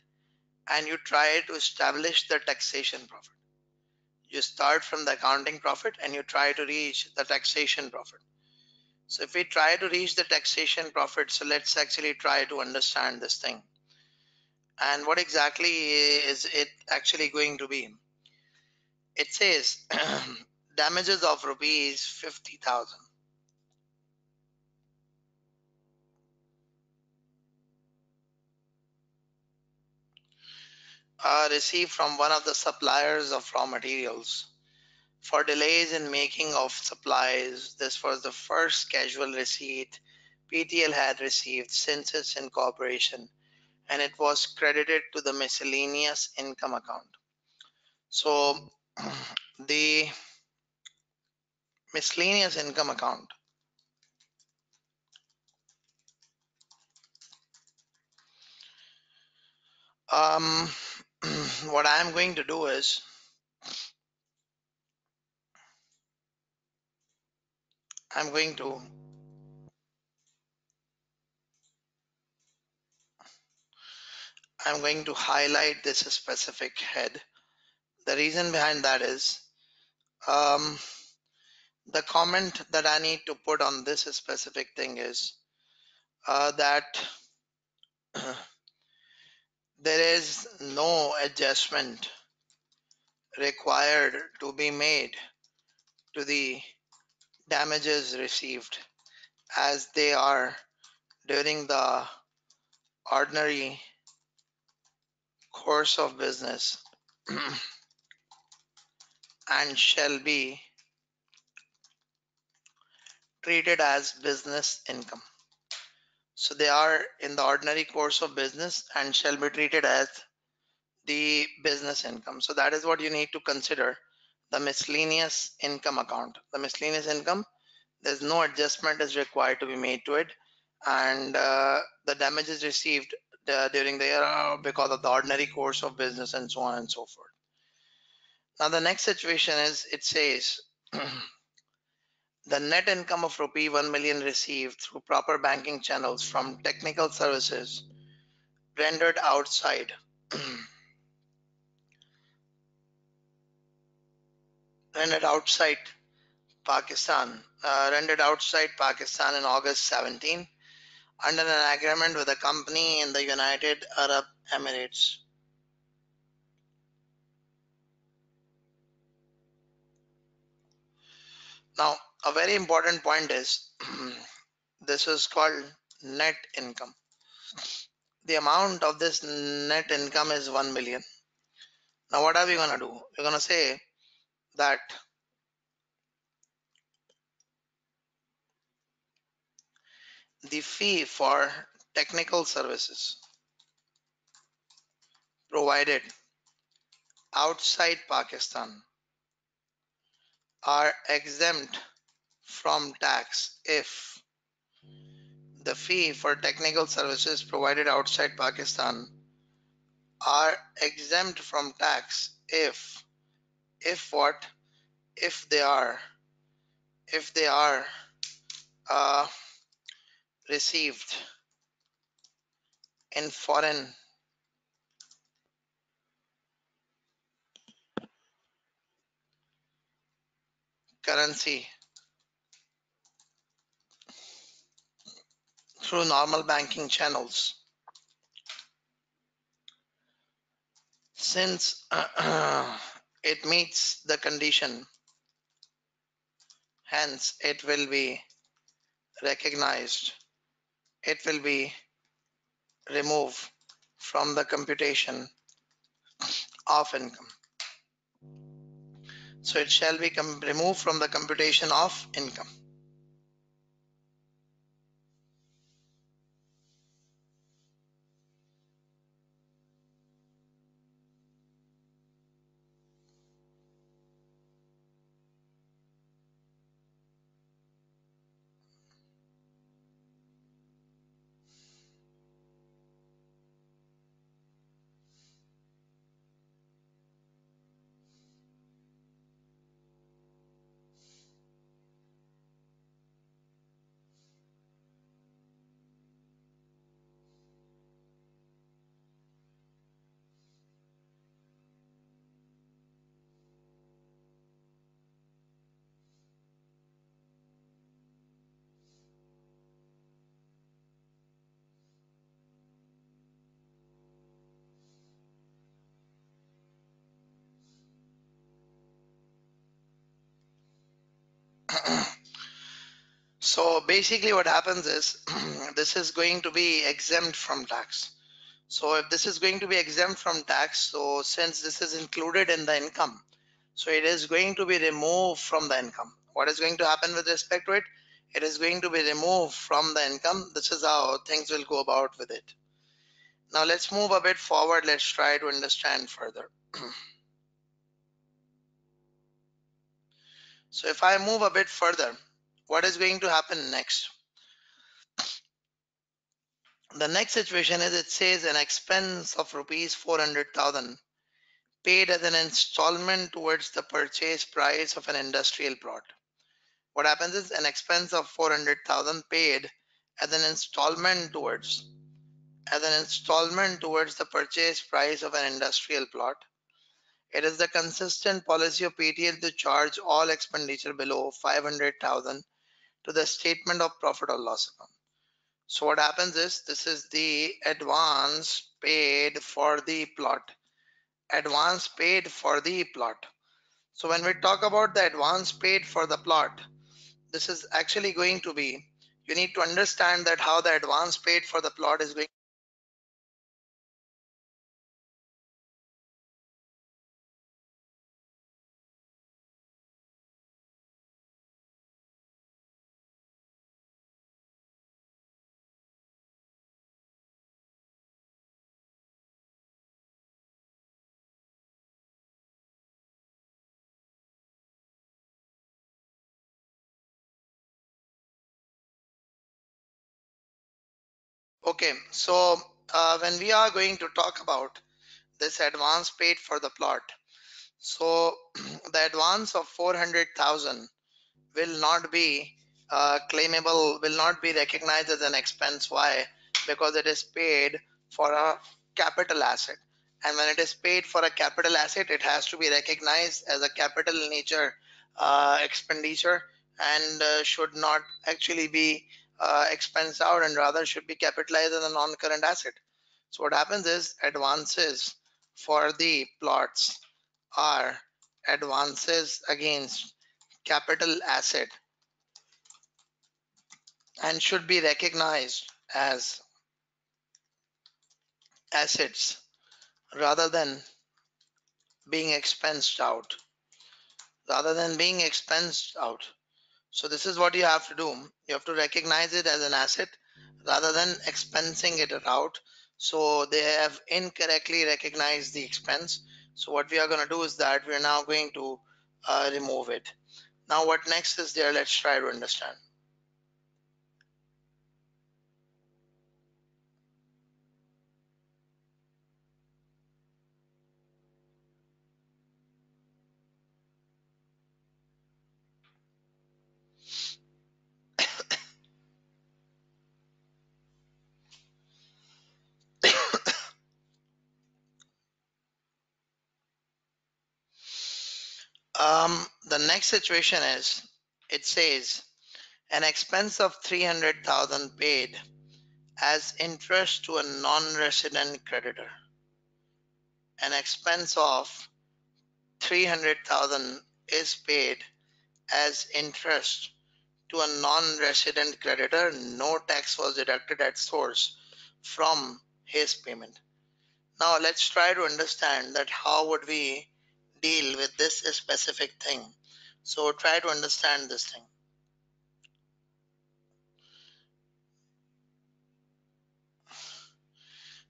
and you try to establish the taxation profit. You start from the accounting profit and you try to reach the taxation profit. So if we try to reach the taxation profit, so let's actually try to understand this thing. And what exactly is it actually going to be? It says damages of rupees 50,000 are received from one of the suppliers of raw materials for delays in making of supplies. This was the first casual receipt PTL had received since its incorporation, and it was credited to the miscellaneous income account. So the miscellaneous income account, um, what I'm going to do is I'm going to I'm going to highlight this specific head. The reason behind that is um, the comment that I need to put on this specific thing is that there is no adjustment required to be made to the damages received, as they are during the ordinary course of business and shall be treated as business income. So they are in the ordinary course of business and shall be treated as the business income. So that is what you need to consider, the miscellaneous income account. The miscellaneous income, there's no adjustment is required to be made to it, and the damages received during the year are because of the ordinary course of business and so on and so forth. Now the next situation is, it says the net income of rupee 1 million received through proper banking channels from technical services rendered outside rendered outside Pakistan in August 17 under an agreement with a company in the United Arab Emirates. Now, a very important point is this is called net income. The amount of this net income is 1 million. Now, what are we going to do? We're going to say that the fee for technical services provided outside Pakistan are exempt from tax if the fee for technical services provided outside Pakistan are exempt from tax if what if they are uh, received in foreign currency through normal banking channels, since it meets the condition, hence it will be recognized, it will be removed from the computation of income. So it shall be removed from the computation of income. So basically what happens is this is going to be exempt from tax. So if this is going to be exempt from tax, so since this is included in the income, so it is going to be removed from the income. What is going to happen with respect to it? It is going to be removed from the income. This is how things will go about with it. Now let's move a bit forward. Let's try to understand further. So if I move a bit further, what is going to happen next? The next situation is, it says an expense of rupees 400,000 paid as an installment towards the purchase price of an industrial plot. What happens is an expense of 400,000 paid as an installment towards the purchase price of an industrial plot. It is the consistent policy of PTL to charge all expenditure below 500,000 to the statement of profit or loss account. So what happens is, this is the advance paid for the plot. Advance paid for the plot. So when we talk about the advance paid for the plot, this is actually going to be, you need to understand that how the advance paid for the plot is going Okay, so when we are going to talk about this advance paid for the plot, so the advance of 400,000 will not be claimable, will not be recognized as an expense. Why? Because it is paid for a capital asset. And when it is paid for a capital asset, it has to be recognized as a capital nature expenditure, and should not actually be expensed out, and rather should be capitalized as a non-current asset. So what happens is advances for the plots are advances against capital asset and should be recognized as assets rather than being expensed out. Rather than being expensed out. So this is what you have to do. You have to recognize it as an asset rather than expensing it out. So they have incorrectly recognized the expense. So what we are going to do is that we are now going to remove it. Now what next is there? Let's try to understand. The next situation is, it says an expense of 300,000 paid as interest to a non-resident creditor. An expense of 300,000 is paid as interest to a non-resident creditor. No tax was deducted at source from his payment. Now let's try to understand that how would we deal with this specific thing. So try to understand this thing.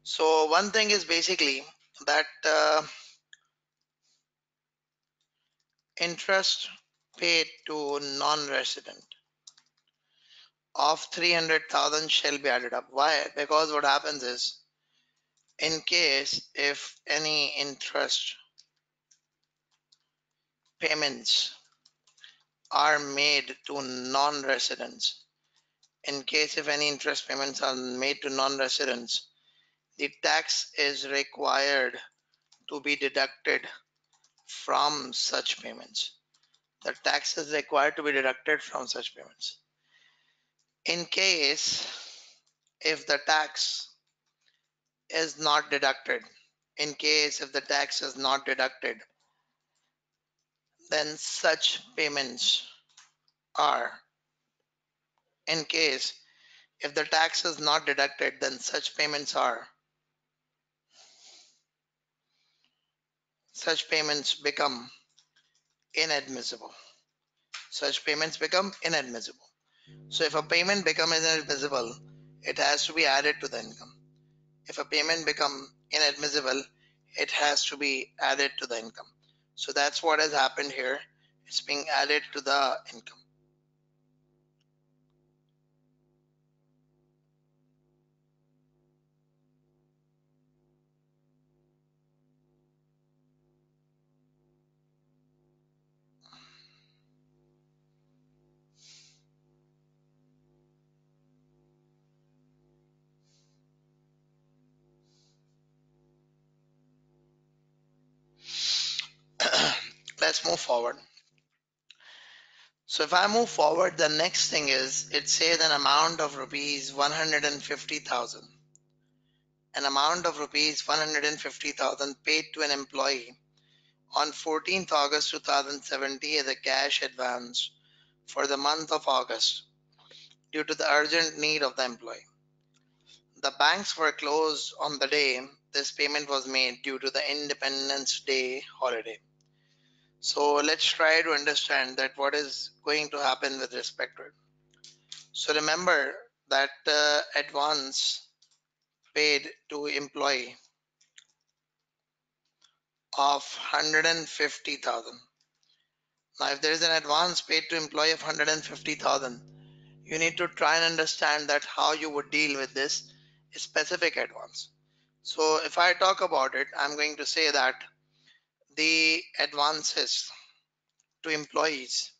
So one thing is basically that interest paid to non-resident of 300,000 shall be added up. Why? Because what happens is, in case if any interest payments are made to non-residents, in case if any interest payments are made to non-residents, the tax is required to be deducted from such payments. The tax is required to be deducted from such payments. In case if the tax is not deducted, in case if the tax is not deducted, then such payments are, in case if the tax is not deducted, then such payments become inadmissible. Such payments become inadmissible. So if a payment becomes inadmissible, it has to be added to the income. If a payment becomes inadmissible, it has to be added to the income. So that's what has happened here. It's being added to the income. Let's move forward. So if I move forward, the next thing is, it says an amount of rupees 150,000. An amount of rupees 150,000 paid to an employee on 14th August 2070 as a cash advance for the month of August due to the urgent need of the employee. The banks were closed on the day this payment was made due to the Independence Day holiday. So let's try to understand that what is going to happen with respect to it. So remember that advance paid to employee of 150,000. Now if there is an advance paid to employee of 150,000, you need to try and understand that how you would deal with this specific advance. So if I talk about it, I'm going to say that the advances to employees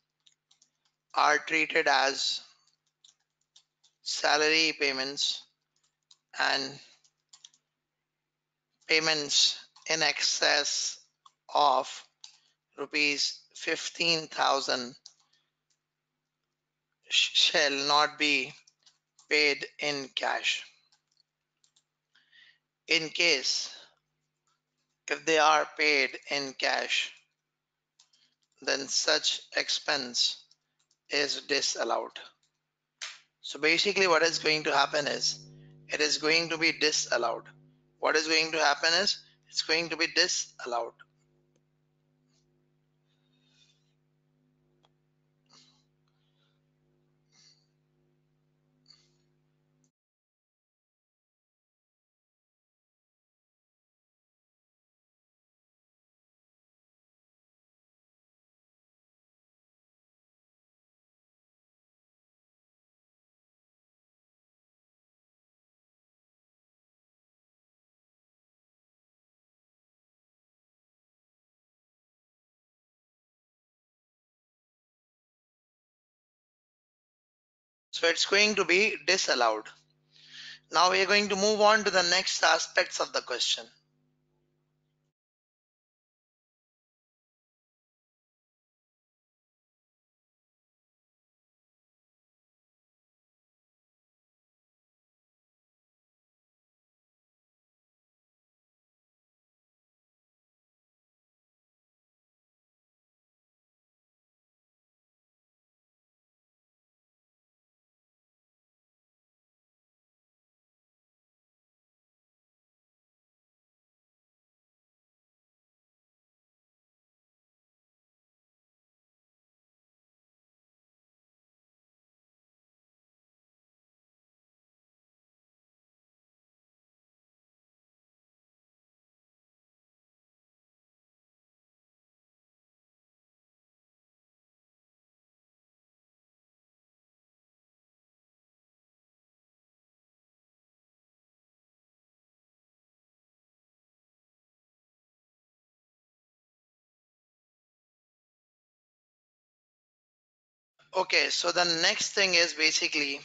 are treated as salary payments and payments in excess of rupees 15,000 shall not be paid in cash. In case if they are paid in cash, then such expense is disallowed. So basically what is going to happen is it is going to be disallowed. What is going to happen is it's going to be disallowed. So it's going to be disallowed. Now we are going to move on to the next aspects of the question. Okay, so the next thing is basically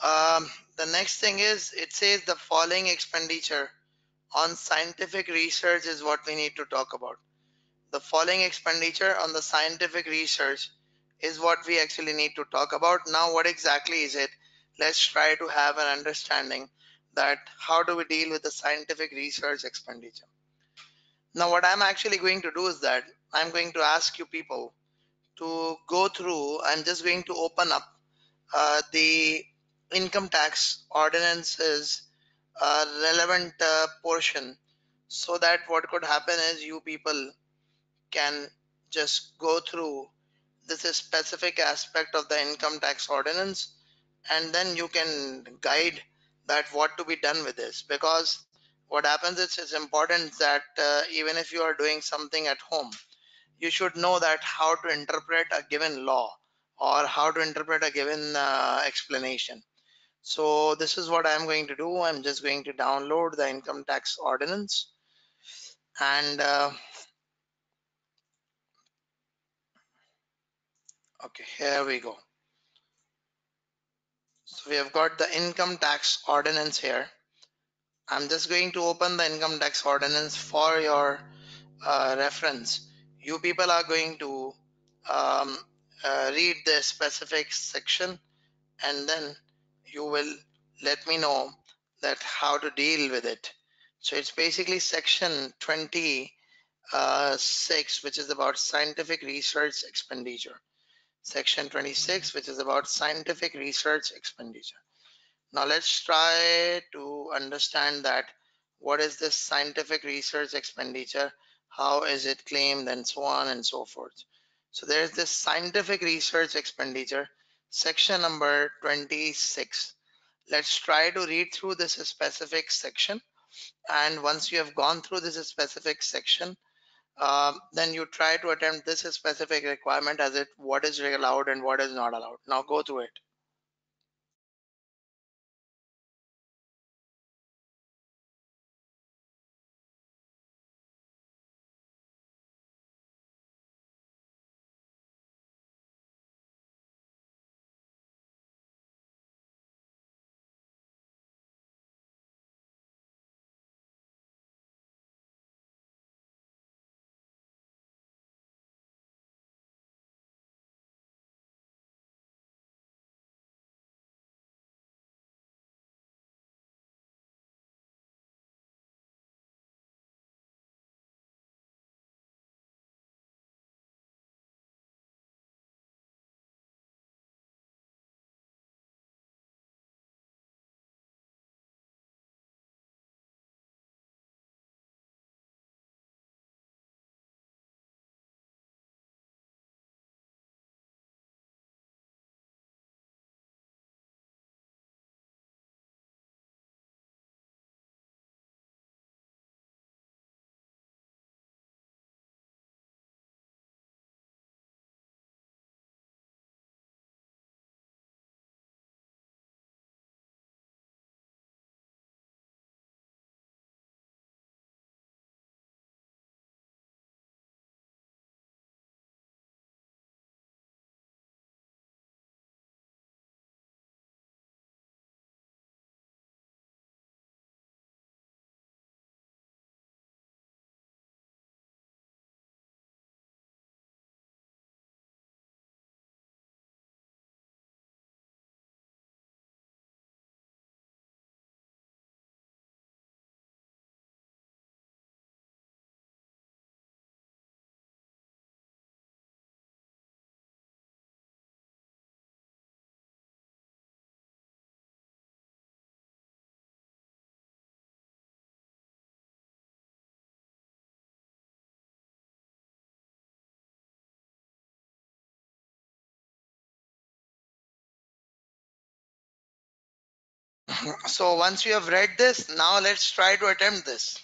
the next thing is it says the following expenditure on scientific research is what we need to talk about. The following expenditure on the scientific research is what we actually need to talk about. Now, what exactly is it? Let's try to have an understanding that how do we deal with the scientific research expenditure. Now, what I'm actually going to do is that I'm going to ask you people to go through. I'm just going to open up the income tax ordinances relevant portion, so that what could happen is you people can just go through this specific aspect of the income tax ordinance, and then you can guide that what to be done with this. Because what happens is it's important that even if you are doing something at home, you should know that how to interpret a given law or how to interpret a given explanation. So this is what I'm going to do. I'm just going to download the income tax ordinance, and okay, here we go. So we have got the income tax ordinance here. I'm just going to open the income tax ordinance for your reference. You people are going to um, read the specific section, and then you will let me know that how to deal with it. So it's basically section 26, which is about scientific research expenditure. Section 26, which is about scientific research expenditure. Now let's try to understand that what is this scientific research expenditure, how is it claimed, and so on and so forth. So there's this scientific research expenditure, section number 26. Let's try to read through this specific section, and once you have gone through this specific section, then you try to attempt this specific requirement as it what is allowed and what is not allowed. Now go through it. So once you have read this, now let's try to attempt this.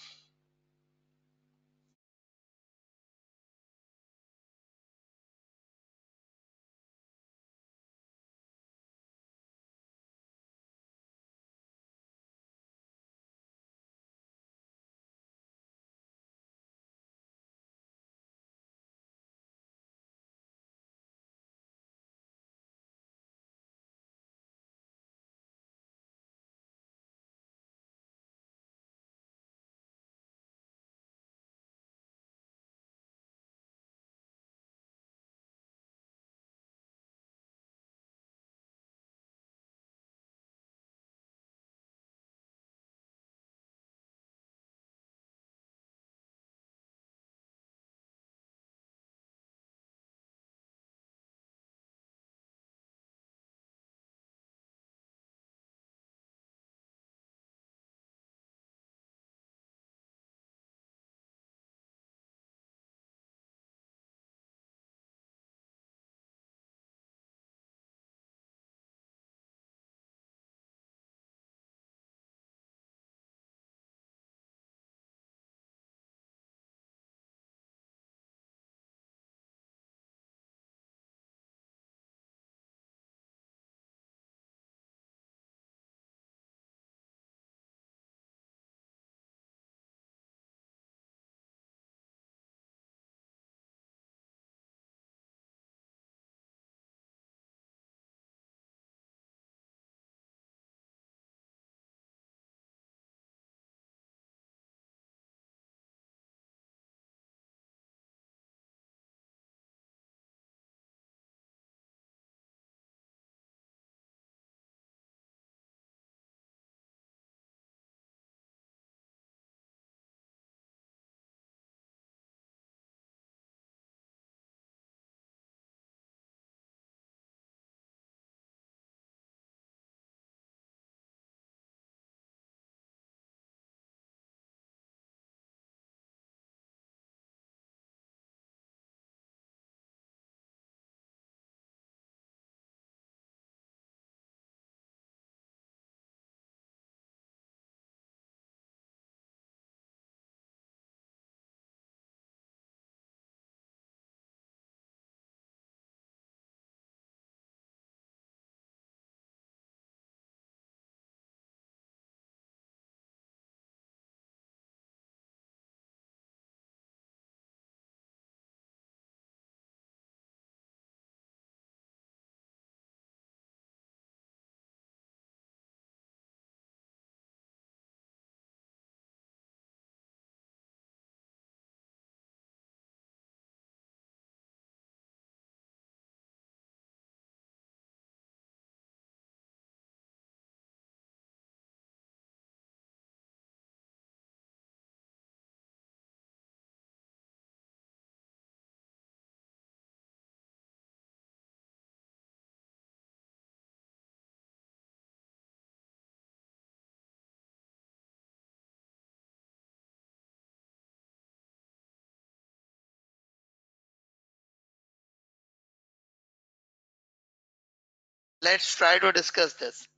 Let's try to discuss this.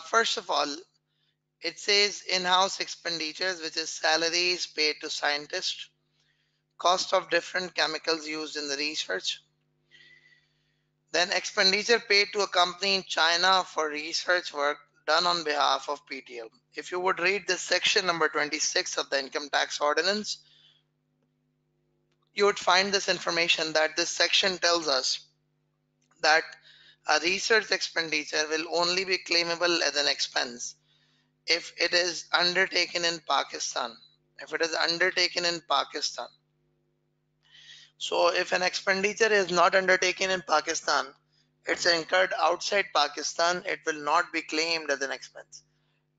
First of all, it says in-house expenditures, which is salaries paid to scientists, cost of different chemicals used in the research, then expenditure paid to a company in China for research work done on behalf of PTL. If you would read this section number 26 of the income tax ordinance, you would find this information that this section tells us that a research expenditure will only be claimable as an expense if it is undertaken in Pakistan. If it is undertaken in Pakistan. So if an expenditure is not undertaken in Pakistan, it's incurred outside Pakistan, it will not be claimed as an expense.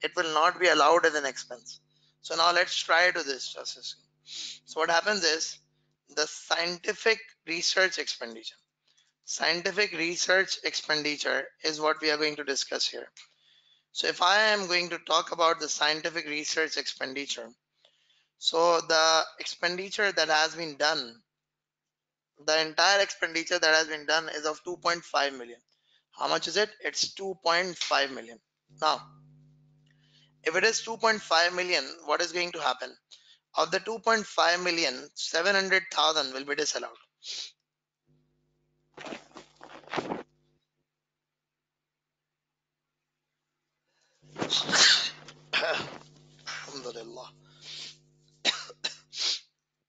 It will not be allowed as an expense. So now let's try to this, Justice. So what happens is the scientific research expenditure. Scientific research expenditure is what we are going to discuss here. So if I am going to talk about the scientific research expenditure, so the expenditure that has been done, the entire expenditure that has been done is of 2.5 million. How much is it? It's 2.5 million. Now, If it is 2.5 million, what is going to happen? Of the 2.5 million, 700,000 will be disallowed. Alhamdulillah.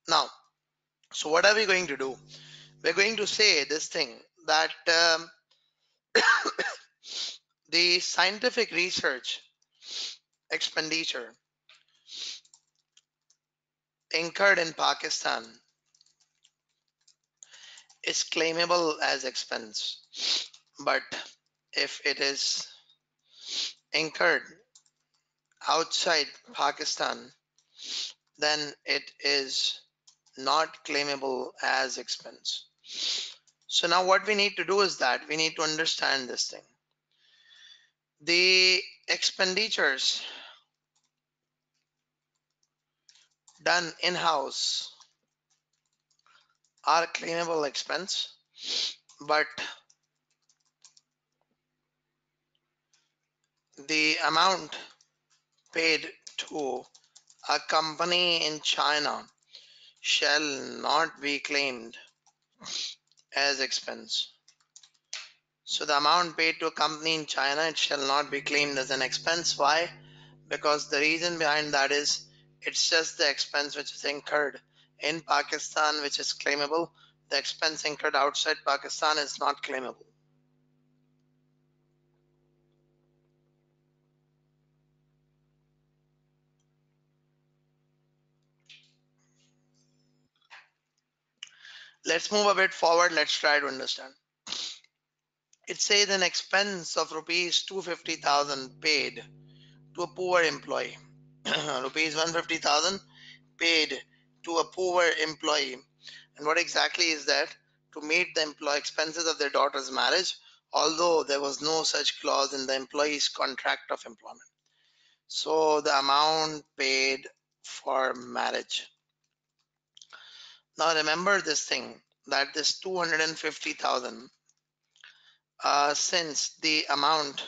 Now, so what are we going to do? We're going to say this thing that the scientific research expenditure incurred in Pakistan is claimable as expense. But if it is incurred outside Pakistan, then it is not claimable as expense. So now what we need to do is that we need to understand this thing. The expenditures done in-house are claimable expense, but the amount paid to a company in China shall not be claimed as expense. So the amount paid to a company in China, it shall not be claimed as an expense. Why? Because the reason behind that is it's just the expense which is incurred in Pakistan which is claimable. The expense incurred outside Pakistan is not claimable. Let's move a bit forward. Let's try to understand. It says an expense of rupees 250,000 paid to a poor employee. Rupees 150,000 paid to a poor employee. And what exactly is that? To meet the employee expenses of their daughter's marriage, although there was no such clause in the employee's contract of employment. So the amount paid for marriage. Now remember this thing that this 250,000, since the amount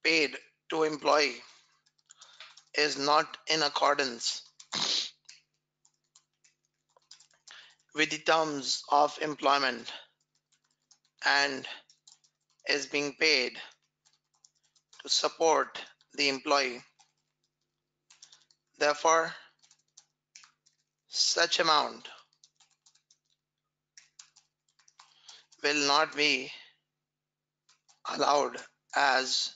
paid to employee is not in accordance with the terms of employment and is being paid to support the employee. Therefore, such amount will not be allowed as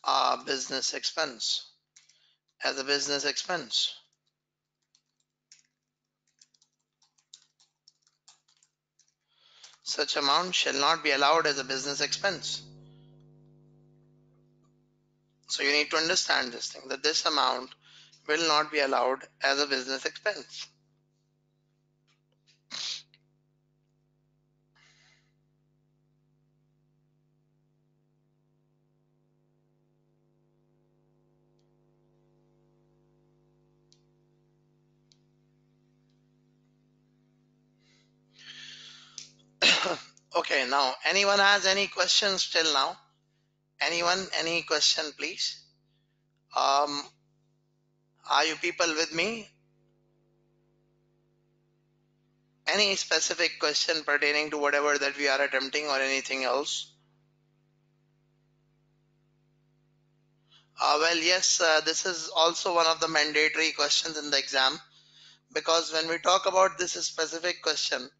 a business expense. As a business expense. Such amount shall not be allowed as a business expense. So you need to understand this thing, that this amount will not be allowed as a business expense. Okay, now anyone has any questions till now? Anyone, any question please? Are you people with me? Any specific question pertaining to whatever that we are attempting or anything else? Well, yes, this is also one of the mandatory questions in the exam, because when we talk about this specific question,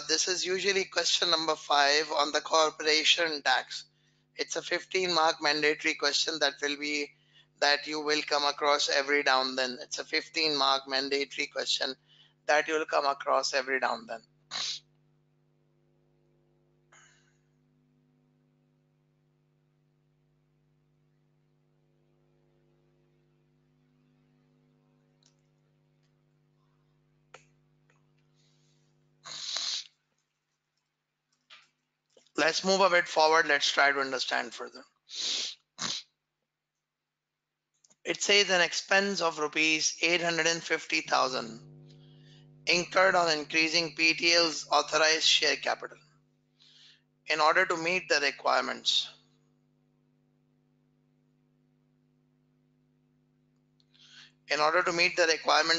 this is usually question number 5 on the corporation tax. It's a 15-mark mandatory question that you will come across every now and then. It's a 15-mark mandatory question that you will come across every now and then. Let's move a bit forward. Let's try to understand further. It says an expense of rupees 850,000 incurred on increasing PTL's authorized share capital. In order to meet the requirements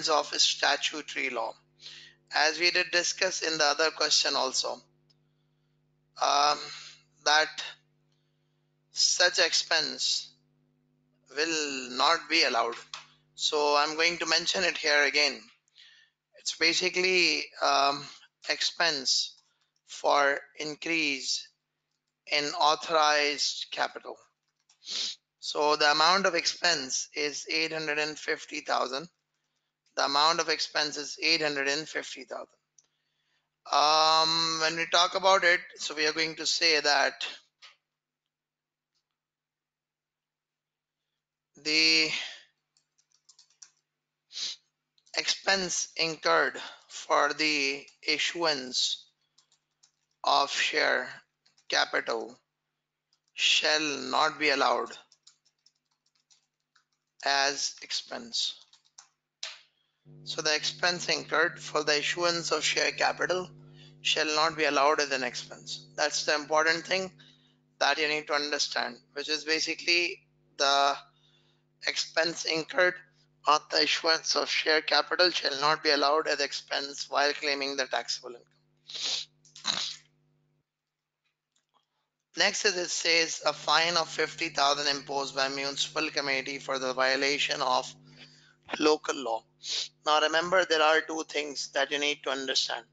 of statutory law, as we did discuss in the other question also, um, that such expense will not be allowed. So I'm going to mention it here again. It's basically expense for increase in authorized capital. So the amount of expense is 850,000. The amount of expense is 850,000. When we talk about it, so we are going to say that the expense incurred for the issuance of share capital shall not be allowed as expense. So the expense incurred for the issuance of share capital shall not be allowed as an expense. That's the important thing that you need to understand, which is basically the expense incurred on the issuance of share capital shall not be allowed as expense while claiming the taxable income. Next is it says a fine of 50,000 imposed by municipal committee for the violation of local law. Now remember, there are two things that you need to understand.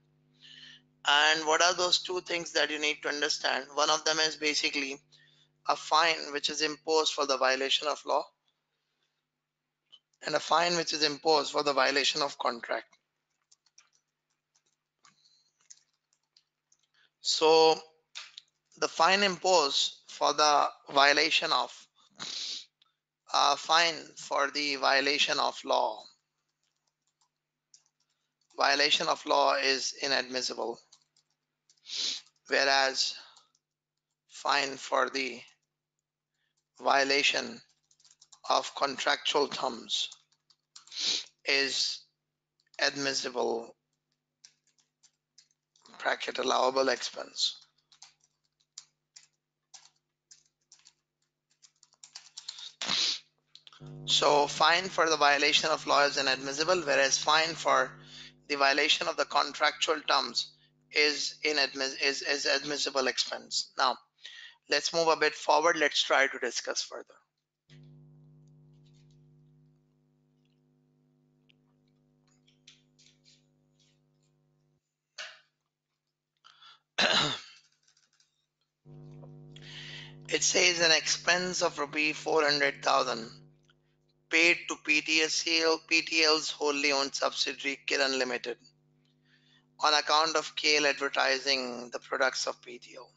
And what are those two things that you need to understand? One of them is basically a fine which is imposed for the violation of law, and a fine which is imposed for the violation of contract. So the fine imposed for the violation of violation of law is inadmissible, whereas fine for the violation of contractual terms is admissible, bracket allowable expense. So fine for the violation of law is inadmissible, whereas fine for the violation of the contractual terms is admissible expense. Now let's move a bit forward. Let's try to discuss further. It says an expense of rupee 400,000 paid to PTL's wholly owned subsidiary Kiran Limited on account of KL advertising the products of PTL.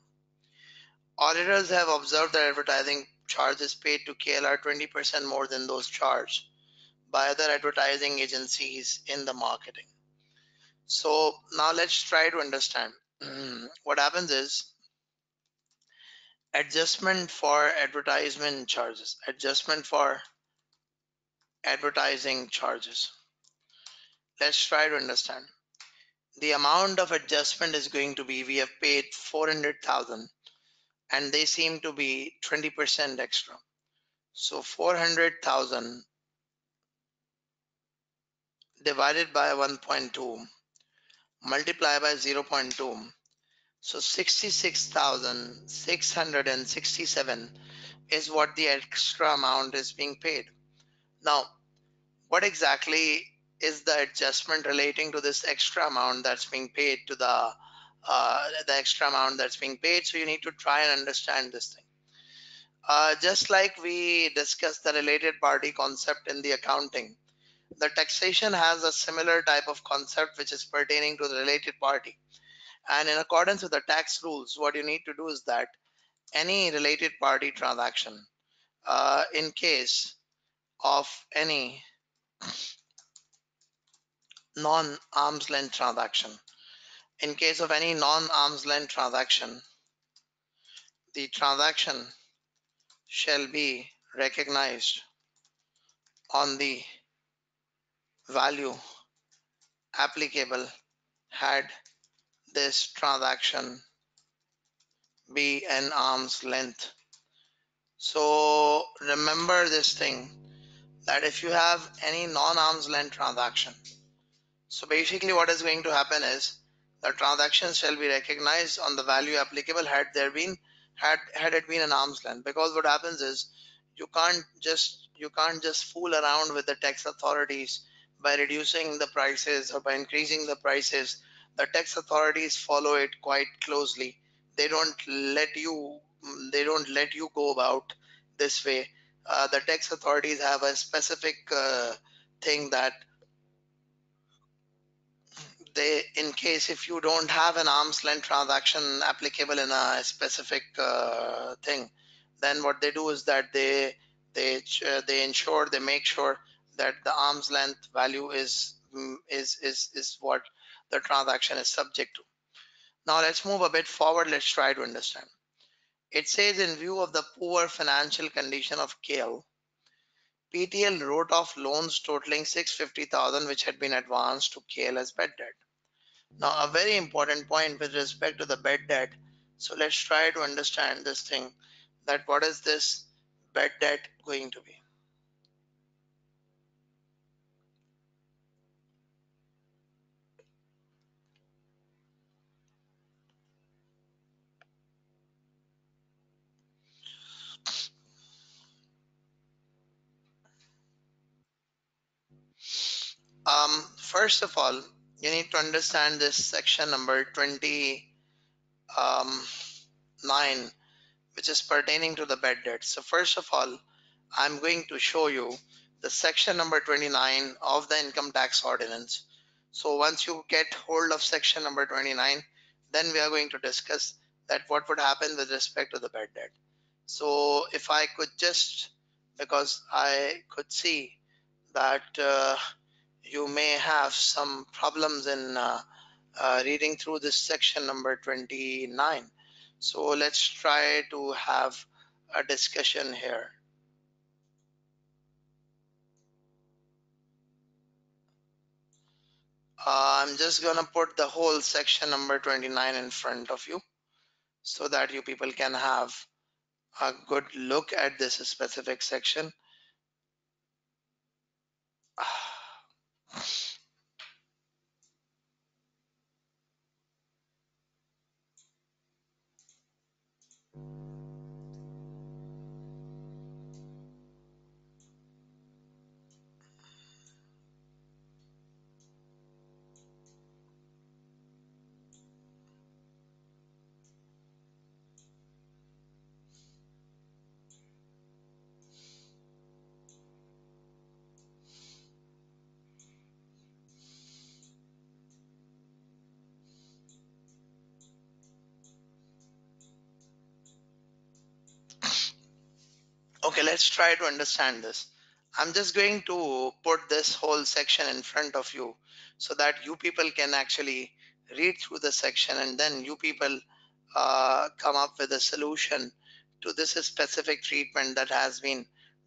Auditors have observed that advertising charges paid to KL are 20% more than those charged by other advertising agencies in the marketing. So now let's try to understand. What happens is adjustment for advertising charges. Let's try to understand. The amount of adjustment is going to be, we have paid 400,000 and they seem to be 20% extra. So 400,000 divided by 1.2 multiplied by 0.2. So 66,667 is what the extra amount is being paid. Now, what exactly is the adjustment relating to this extra amount that's being paid to the extra amount that's being paid? So you need to try and understand this thing. Just like we discussed the related party concept in the accounting, the taxation has a similar type of concept which is pertaining to the related party. And in accordance with the tax rules, what you need to do is that any related party transaction, in case of any non-arm's length transaction, the transaction shall be recognized on the value applicable had this transaction be an arm's length. So remember this thing, that if you have any non-arm's length transaction, so basically what is going to happen is the transaction shall be recognized on the value applicable had it been an arm's length. Because what happens is you can't just fool around with the tax authorities by reducing the prices or by increasing the prices. The tax authorities follow it quite closely. They don't let you they don't let you go about this way. The tax authorities have a specific thing that in case if you don't have an arm's length transaction applicable in a specific thing, then what they do is that they make sure that the arm's length value is what the transaction is subject to. Now let's move a bit forward. Let's try to understand. It says, in view of the poor financial condition of KL, PTL wrote off loans totaling 650,000 which had been advanced to KL as bad debt. Now, a very important point with respect to the bad debt. So let's try to understand this thing, that what is this bad debt going to be? First of all, you need to understand this section number 29, which is pertaining to the bad debt. So first of all, I'm going to show you the section number 29 of the income tax ordinance. So once you get hold of section number 29, then we are going to discuss that what would happen with respect to the bad debt. So if I could just, because I could see that you may have some problems in reading through this section number 29. So let's try to have a discussion here. I'm just gonna put the whole section number 29 in front of you so that you people can have a good look at this specific section. Okay, let's try to understand this. I'm just going to put this whole section in front of you so that you people can actually read through the section, and then you people come up with a solution to this specific treatment that has been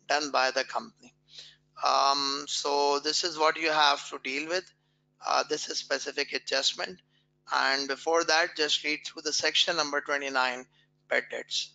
done by the company. So this is what you have to deal with. This is specific adjustment. And before that, just read through the section number 29, bad debts.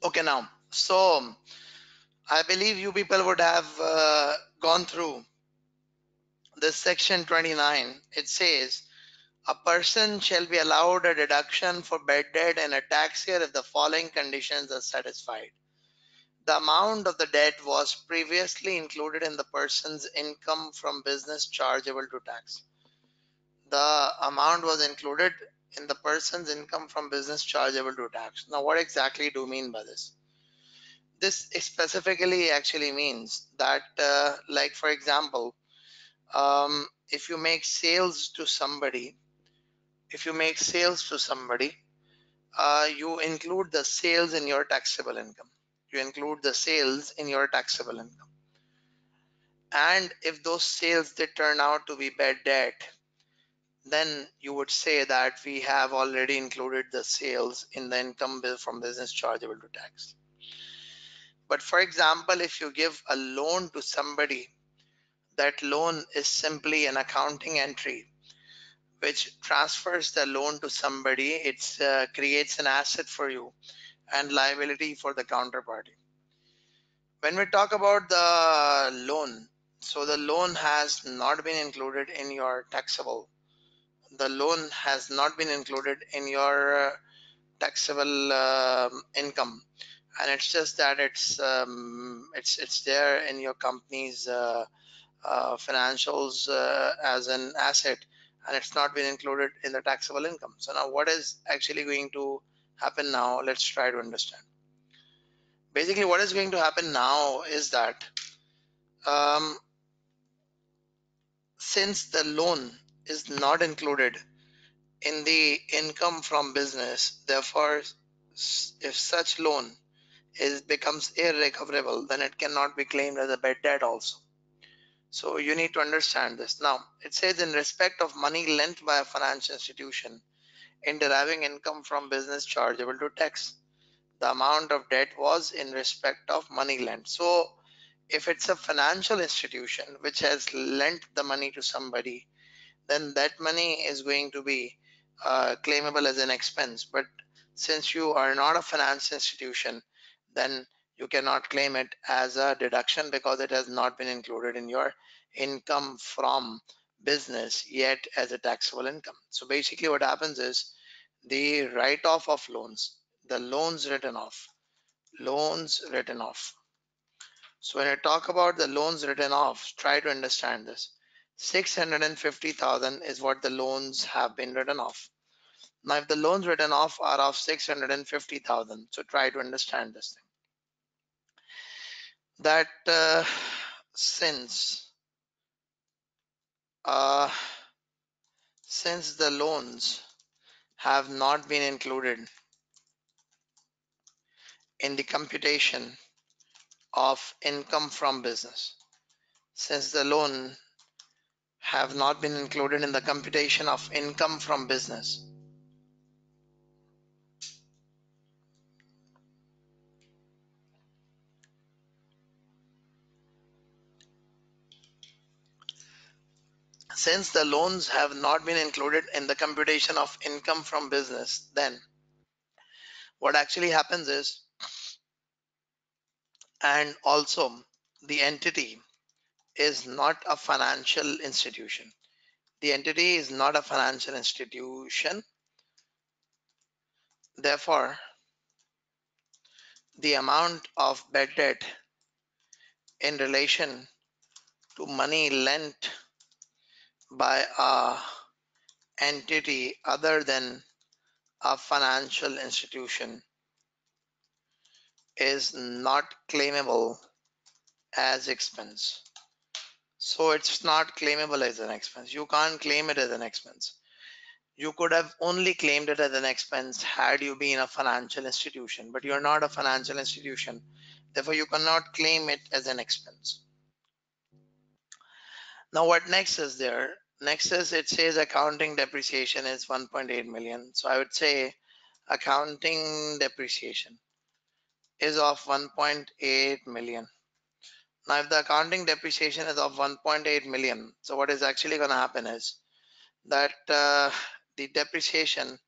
Okay, now, so I believe you people would have gone through this section 29. It says a person shall be allowed a deduction for bad debt in a tax year if the following conditions are satisfied. The amount of the debt was previously included in the person's income from business chargeable to tax. The amount was included in the person's income from business chargeable to tax. Now, what exactly do you mean by this? This specifically actually means that, like for example, if you make sales to somebody, you include the sales in your taxable income. You include the sales in your taxable income. And if those sales they turn out to be bad debt, then you would say that we have already included the sales in the income bill from business chargeable to tax. But for example, if you give a loan to somebody, that loan is simply an accounting entry which transfers the loan to somebody. It creates an asset for you and liability for the counterparty. When we talk about the loan, so the loan has not been included in your taxable. The loan has not been included in your taxable income, and it's just that it's there in your company's financials as an asset, and it's not been included in the taxable income. So now what is actually going to happen now? Let's try to understand. Basically, what is going to happen now is that um, since the loan is not included in the income from business, therefore, if such loan becomes irrecoverable, then it cannot be claimed as a bad debt also. So you need to understand this. Now, it says in respect of money lent by a financial institution in deriving income from business chargeable to tax, the amount of debt was in respect of money lent. So if it's a financial institution which has lent the money to somebody, then that money is going to be claimable as an expense. But since you are not a financial institution, then you cannot claim it as a deduction because it has not been included in your income from business yet as a taxable income. So basically what happens is the write-off of loans, the loans written off. So when I talk about the loans written off, try to understand this. 650,000 is what the loans have been written off. Now, if the loans written off are of 650,000, so try to understand this thing. That since uh, since the loans have not been included in the computation of income from business, since the loan have not been included in the computation of income from business, since the loans have not been included in the computation of income from business, then what actually happens is, and also the entity is not a financial institution. The entity is not a financial institution. Therefore, the amount of bad debt in relation to money lent by a entity other than a financial institution is not claimable as expense. So it's not claimable as an expense. You can't claim it as an expense. You could have only claimed it as an expense had you been a financial institution, but you're not a financial institution. Therefore, you cannot claim it as an expense. Now, what next is there? Next is it says accounting depreciation is 1.8 million. So I would say accounting depreciation is of 1.8 million. Now, if the accounting depreciation is of 1.8 million, so what is actually going to happen is that the depreciation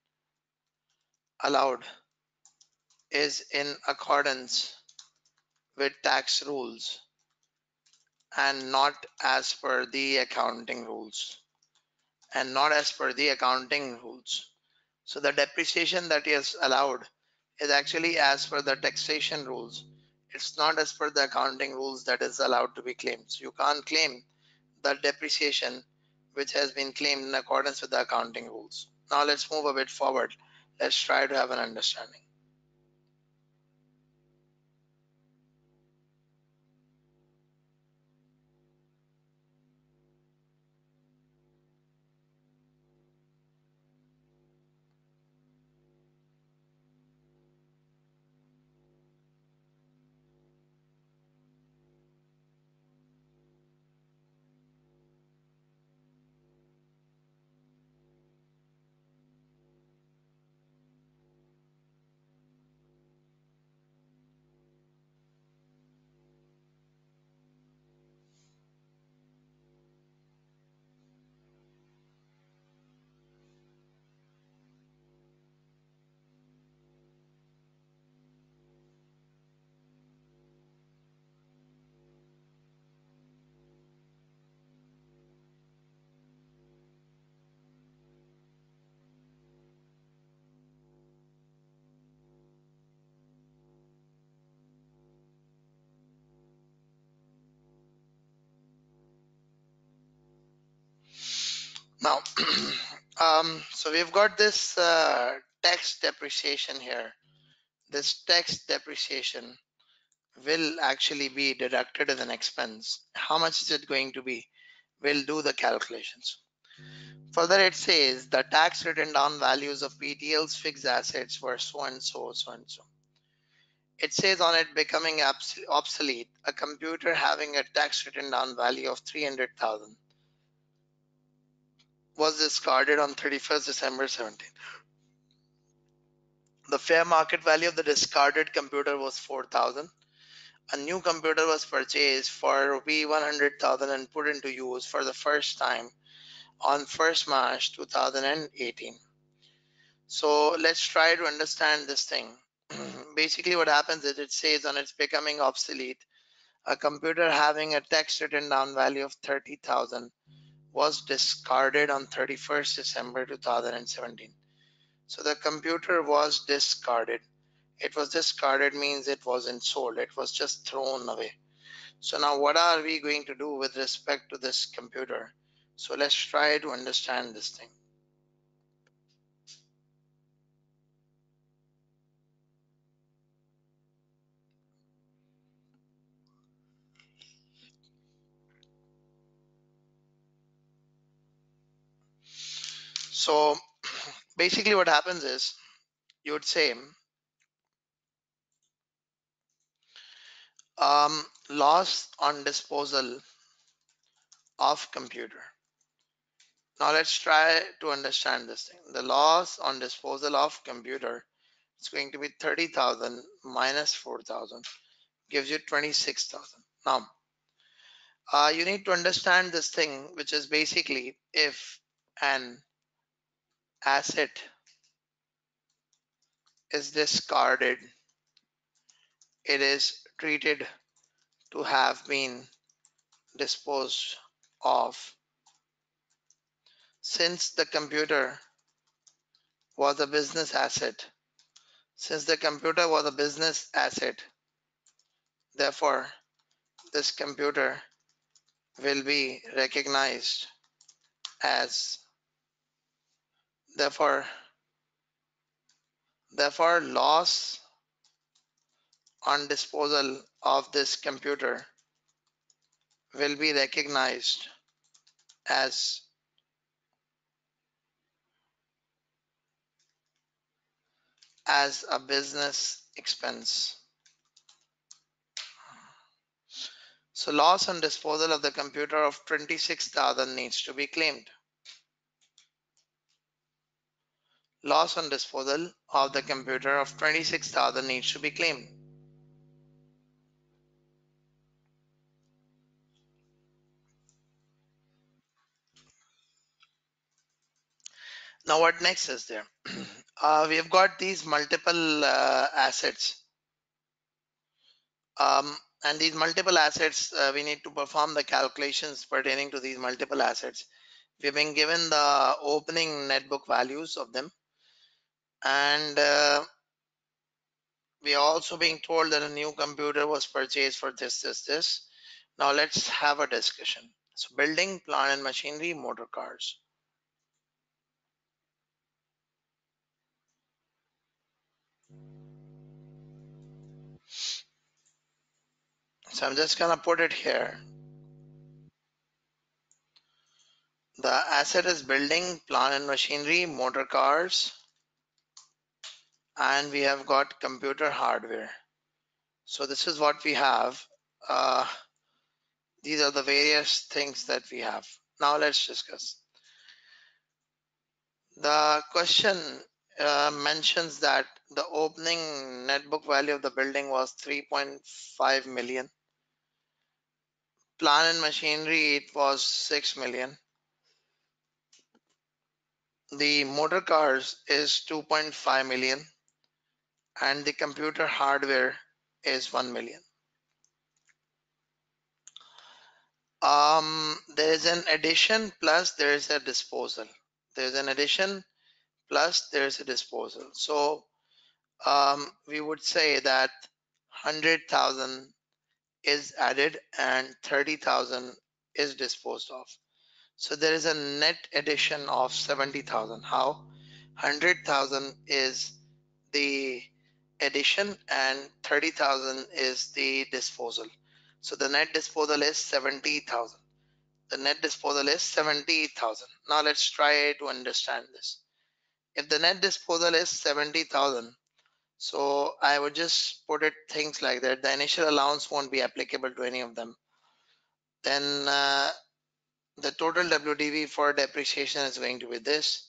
allowed is in accordance with tax rules and not as per the accounting rules and not as per the accounting rules. So the depreciation that is allowed is actually as per the taxation rules. It's not as per the accounting rules that is allowed to be claimed. So you can't claim the depreciation which has been claimed in accordance with the accounting rules. Now let's move a bit forward. Let's try to have an understanding. Now, so we've got this tax depreciation here. This tax depreciation will actually be deducted as an expense. How much is it going to be? We'll do the calculations. Further, it says the tax written down values of PTL's fixed assets were so and so, so and so. It says on it becoming obsolete, a computer having a tax written down value of 300,000 was discarded on 31st December 17. The fair market value of the discarded computer was 4,000. A new computer was purchased for Rupee 100,000 and put into use for the first time on 1st March 2018. So let's try to understand this thing. Basically, what happens is it says on it's becoming obsolete. A computer having a text written down value of 30,000 was discarded on 31st December 2017. So the computer was discarded. It was discarded means it wasn't sold. It was just thrown away. So now what are we going to do with respect to this computer? So let's try to understand this thing. So basically what happens is you would say loss on disposal of computer. Now let's try to understand this thing. The loss on disposal of computer is going to be 30,000 minus 4,000 gives you 26,000. Now you need to understand this thing, which is basically if an asset is discarded, it is treated to have been disposed of. Since the computer was a business asset, since the computer was a business asset, therefore this computer will be recognized as therefore loss on disposal of this computer will be recognized as a business expense. So loss on disposal of the computer of 26,000 needs to be claimed. Loss on disposal of the computer of 26,000 needs to be claimed. Now what next is there? We have got these multiple assets, and these multiple assets, we need to perform the calculations pertaining to these multiple assets. We've been given the opening net book values of them, and we are also being told that a new computer was purchased for this. Now let's have a discussion. So building, plant and machinery, motor cars. So I'm just gonna put it here. The asset is building, plant and machinery, motor cars, and we have got computer hardware. So this is what we have. Uh, these are the various things that we have. Now let's discuss. The question mentions that the opening net book value of the building was 3.5 million. Plant and machinery, it was 6 million. The motor cars is 2.5 million, and the computer hardware is 1 million. There is an addition plus there is a disposal. There is an addition plus there is a disposal. So we would say that 100,000 is added and 30,000 is disposed of. So there is a net addition of 70,000. How? 100,000 is the addition and 30,000 is the disposal. So the net disposal is 70,000. The net disposal is 70,000. Now let's try to understand this. If the net disposal is 70,000, so I would just put it things like that. The initial allowance won't be applicable to any of them. Then the total WDV for depreciation is going to be this.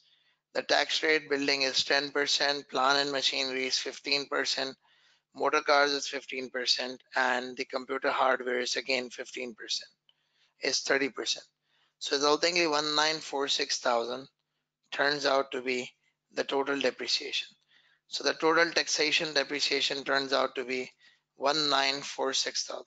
The tax rate, building is 10%, plant and machinery is 15%, motor cars is 15%, and the computer hardware is again 15%, is 30%. So resultingly 1946,000 turns out to be the total depreciation. So the total taxation depreciation turns out to be 1946,000.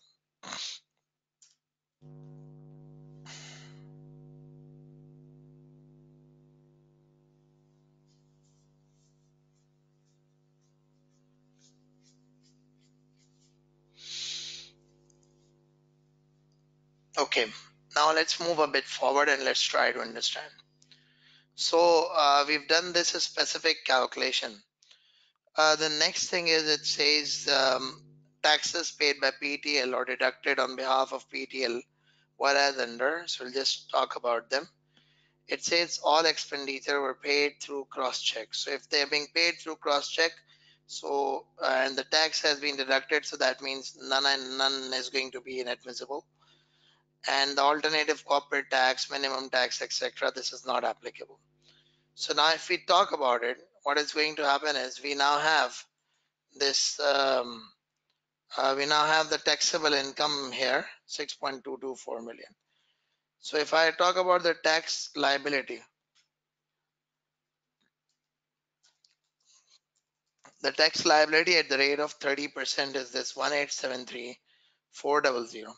Okay, now let's move a bit forward and let's try to understand. So we've done this specific calculation. The next thing is it says taxes paid by PTL or deducted on behalf of PTL, whereas under. So we'll just talk about them. It says all expenditure were paid through cross-check. So if they're being paid through cross-check, so and the tax has been deducted, so that means none is going to be inadmissible. And the alternative corporate tax, minimum tax, etc., this is not applicable. So now if we talk about it, what is going to happen is we now have this we now have the taxable income here, 6.224 million. So if I talk about the tax liability, the tax liability at the rate of 30% is this 1,873,400.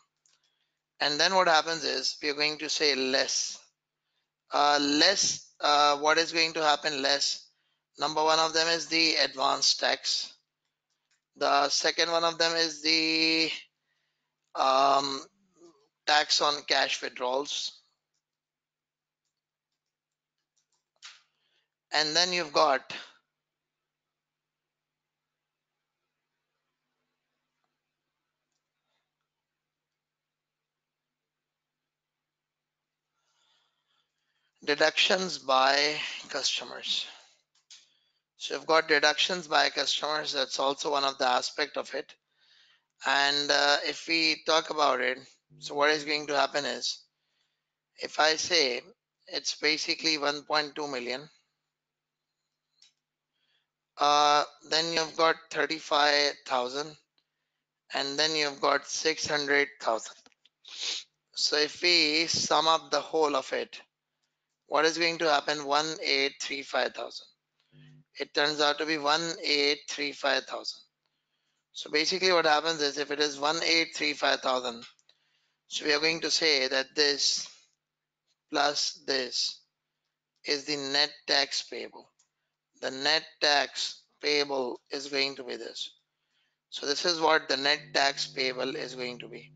And then what happens is we are going to say less. What is going to happen less? Number one of them is the advance tax. The second one of them is the um, tax on cash withdrawals. And then you've got deductions by customers. So you've got deductions by customers. That's also one of the aspect of it. And if we talk about it, so what is going to happen is, if I say it's basically 1.2 million, then you've got 35,000, and then you've got 600,000. So if we sum up the whole of it, what is going to happen? 1,835,000. It turns out to be 1,835,000. So basically what happens is, if it is 1,835,000, so we are going to say that this plus this is the net tax payable. The net tax payable is going to be this. So this is what the net tax payable is going to be.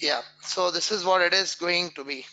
Yeah, so this is what it is going to be.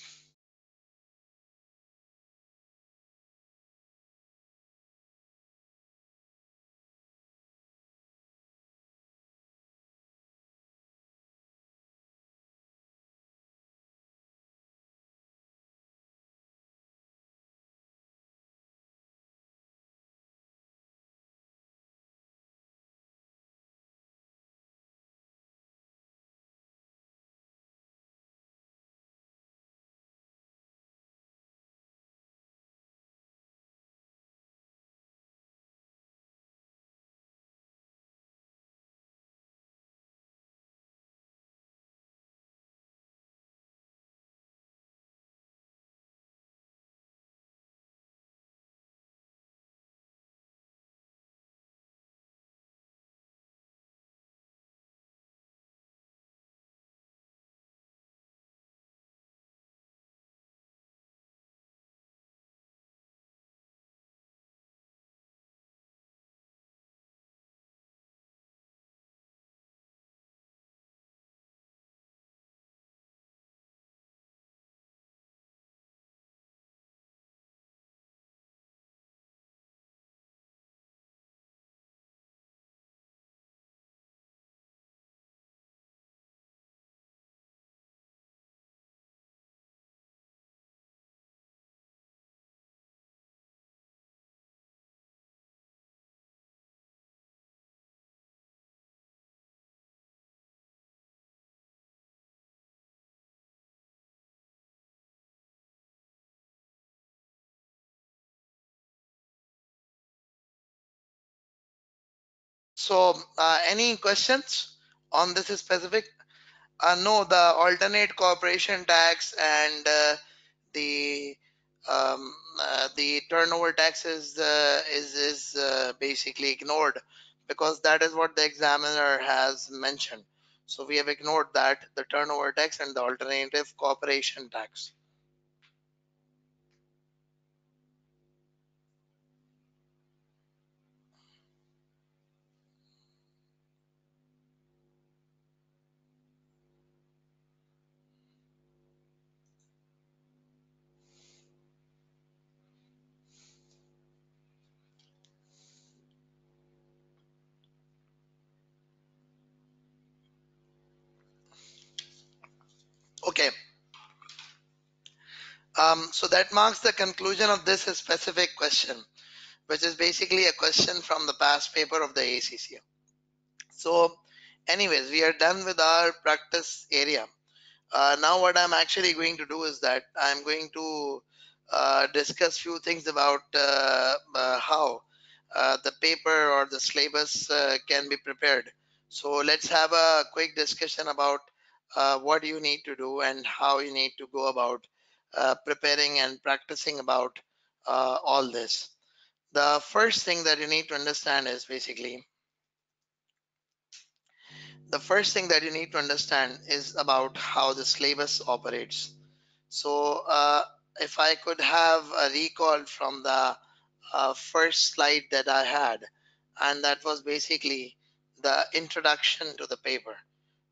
So any questions on this specific? No, the alternate corporation tax and the the turnover tax is basically ignored, because that is what the examiner has mentioned. So we have ignored that, the turnover tax and the alternative corporation tax. Okay. So that marks the conclusion of this specific question. which is basically a question from the past paper of the ACCA. So anyways, we are done with our practice area. Now what I'm actually going to do is that I'm going to discuss few things about how the paper or the syllabus can be prepared. So let's have a quick discussion about what you need to do and how you need to go about preparing and practicing about all this. The first thing that you need to understand is basically the first thing that you need to understand is about how the syllabus operates. So if I could have a recall from the first slide that I had, and that was basically the introduction to the paper.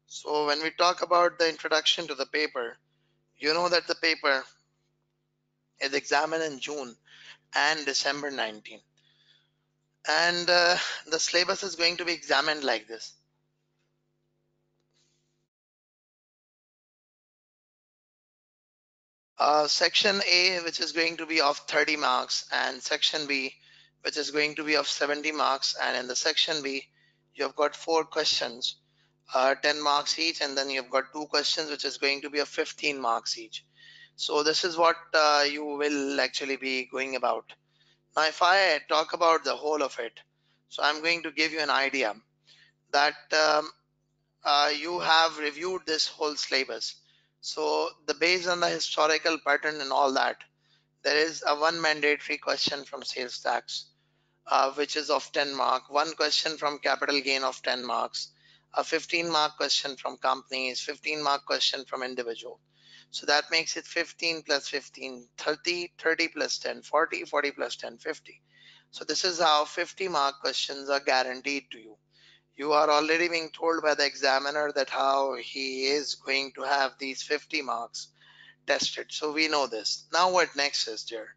So when we talk about the introduction to the paper, you know that the paper is examined in June and December 19. And the syllabus is going to be examined like this. Section A, which is going to be of 30 marks, and section B, which is going to be of 70 marks. And in the section B, you have got 4 questions, 10 marks each, and then you've got 2 questions, which is going to be of 15 marks each. So this is what you will actually be going about. Now, if I talk about the whole of it, so I'm going to give you an idea that you have reviewed this whole syllabus. So the based on the historical pattern and all that, there is a one mandatory question from sales tax, which is of 10 mark, one question from capital gain of 10 marks, a 15 mark question from companies, 15 mark question from individual. So that makes it 15 plus 15, 30, 30 plus 10, 40, 40 plus 10, 50. So this is how 50 mark questions are guaranteed to you. You are already being told by the examiner that how he is going to have these 50 marks tested. So we know this. Now what next is there?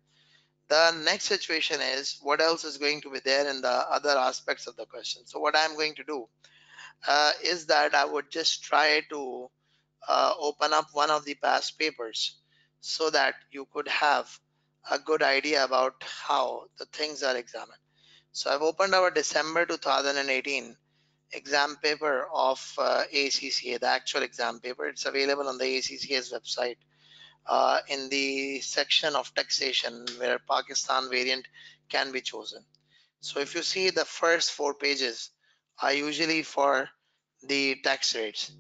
The next situation is what else is going to be there in the other aspects of the question. So what I'm going to do is that I would just try to open up one of the past papers so that you could have a good idea about how the things are examined. So I've opened our December 2018 exam paper of ACCA, the actual exam paper. It's available on the ACCA's website in the section of taxation where Pakistan variant can be chosen. So if you see, the first 4 pages are usually for the tax rates,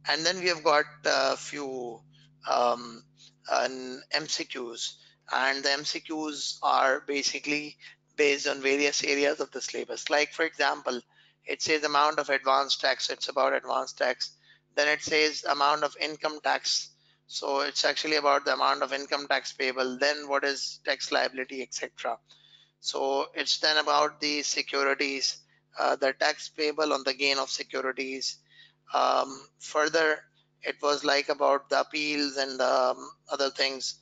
and then we have got a few um, MCQs, and the MCQs are basically based on various areas of the syllabus. Like for example, it says amount of advanced tax, it's about advanced tax. Then it says amount of income tax, so it's actually about the amount of income tax payable. Then what is tax liability, etc. So it's then about the securities, the tax payable on the gain of securities. Further, it was like about the appeals and other things.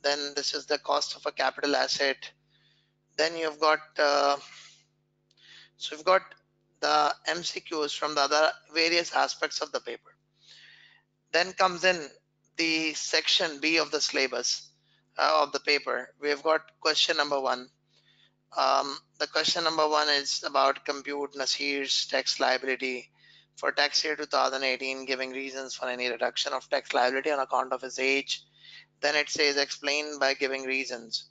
Then this is the cost of a capital asset. Then you've got so you've got the MCQs from the other various aspects of the paper. Then comes in the section B of the syllabus of the paper. We've got question number 1. The question number 1 is about compute Nasir's tax liability for tax year 2018, giving reasons for any reduction of tax liability on account of his age. Then it says explain by giving reasons.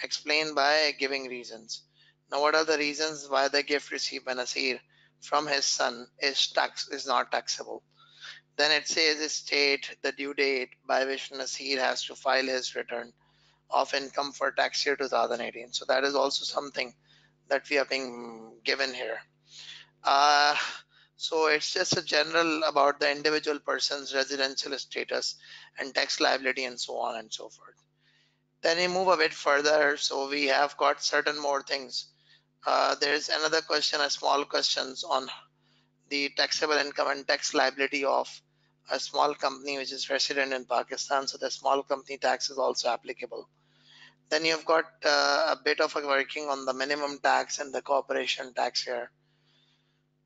Explain by giving reasons. Now, what are the reasons why the gift received by Nasir from his son is not taxable? Then it says state the due date by which Nasir has to file his return of income for tax year 2018. So that is also something that we are being given here. Uh, so it's just a general about the individual person's residential status and tax liability and so on and so forth. Then we move a bit further. So we have got certain more things. There's another question, a small questions on the taxable income and tax liability of a small company which is resident in Pakistan. So the small company tax is also applicable. Then you've got a bit of a working on the minimum tax and the corporation tax here.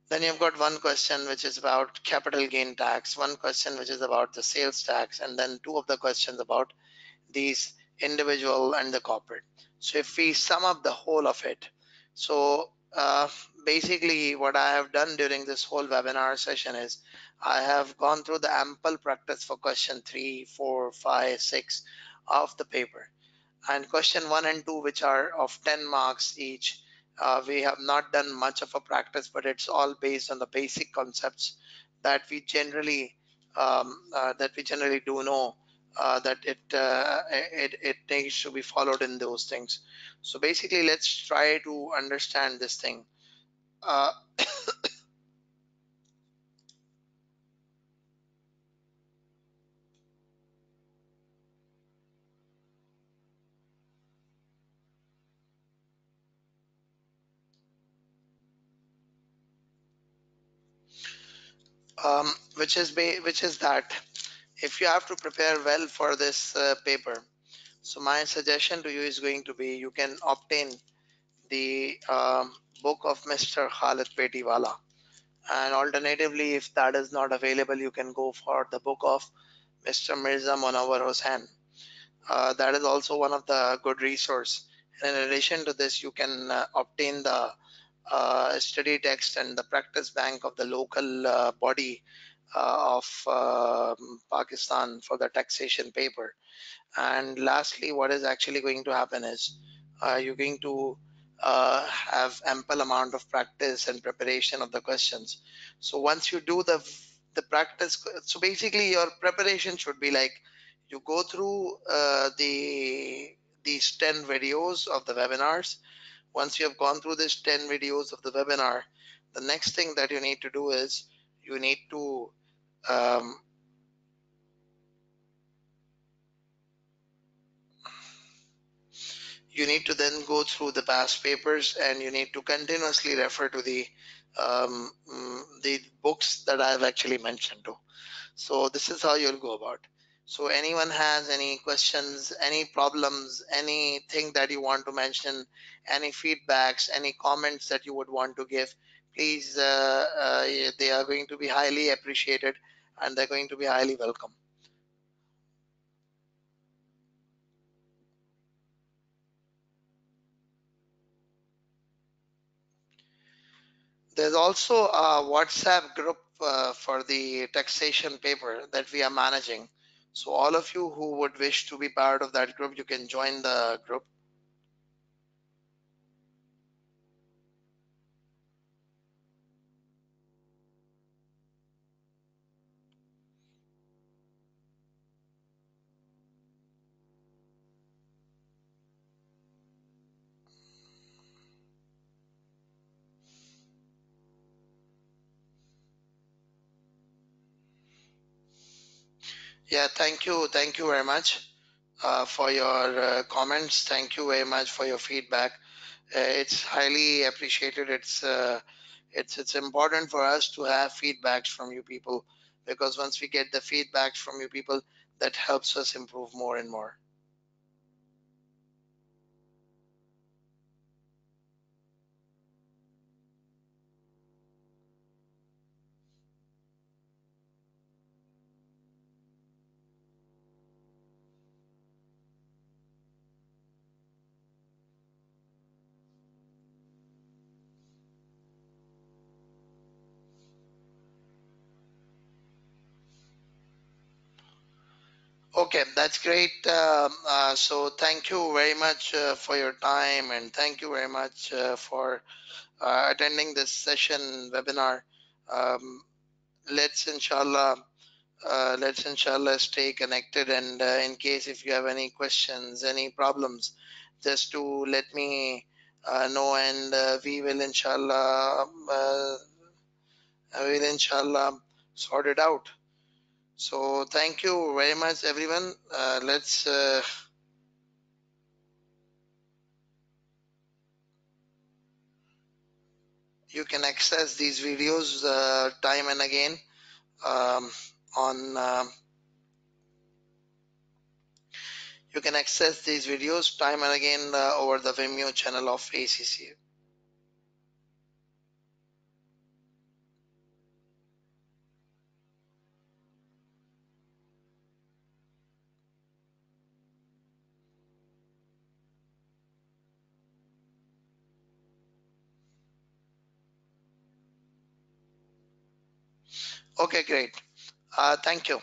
Then you've got one question which is about capital gain tax, one question which is about the sales tax, and then 2 of the questions about these individual and the corporate. So if we sum up the whole of it, So basically what I have done during this whole webinar session is I have gone through the ample practice for question 3, 4, 5, 6 of the paper, and question 1 and 2, which are of 10 marks each. We have not done much of a practice, but it's all based on the basic concepts that we generally do know, that it needs to be followed in those things. So basically, let's try to understand this thing. Uh, which is that if you have to prepare well for this paper, so my suggestion to you is going to be you can obtain the book of Mr. Khalid Petiwala, and alternatively, if that is not available, you can go for the book of Mr. Mirza Monawar Hussain. That is also one of the good resource. And in addition to this, you can obtain the study text and the practice bank of the local body of Pakistan for the taxation paper. And lastly, what is actually going to happen is you're going to have ample amount of practice and preparation of the questions. So once you do the practice, so basically your preparation should be like you go through these 10 videos of the webinars. Once you have gone through these 10 videos of the webinar, the next thing that you need to do is you need to um, you need to then go through the past papers, and you need to continuously refer to the books that I've actually mentioned to. So this is how you'll go about. So anyone has any questions, any problems, anything that you want to mention, any feedbacks, any comments that you would want to give, please, they are going to be highly appreciated, and they're going to be highly welcome. There's also a WhatsApp group for the taxation paper that we are managing. So all of you who would wish to be part of that group, you can join the group. Yeah, thank you very much for your comments. Thank you very much for your feedback. It's highly appreciated. It's important for us to have feedbacks from you people, because once we get the feedbacks from you people, that helps us improve more and more. Okay, that's great. So thank you very much for your time, and thank you very much for attending this session webinar. Um, let's inshallah let's inshallah stay connected, and in case if you have any questions, any problems, just to let me know, and we will inshallah sort it out. So thank you very much, everyone. Let's You can access these videos time and again um, on you can access these videos time and again over the Vimeo channel of ACCA. Okay, great. Thank you.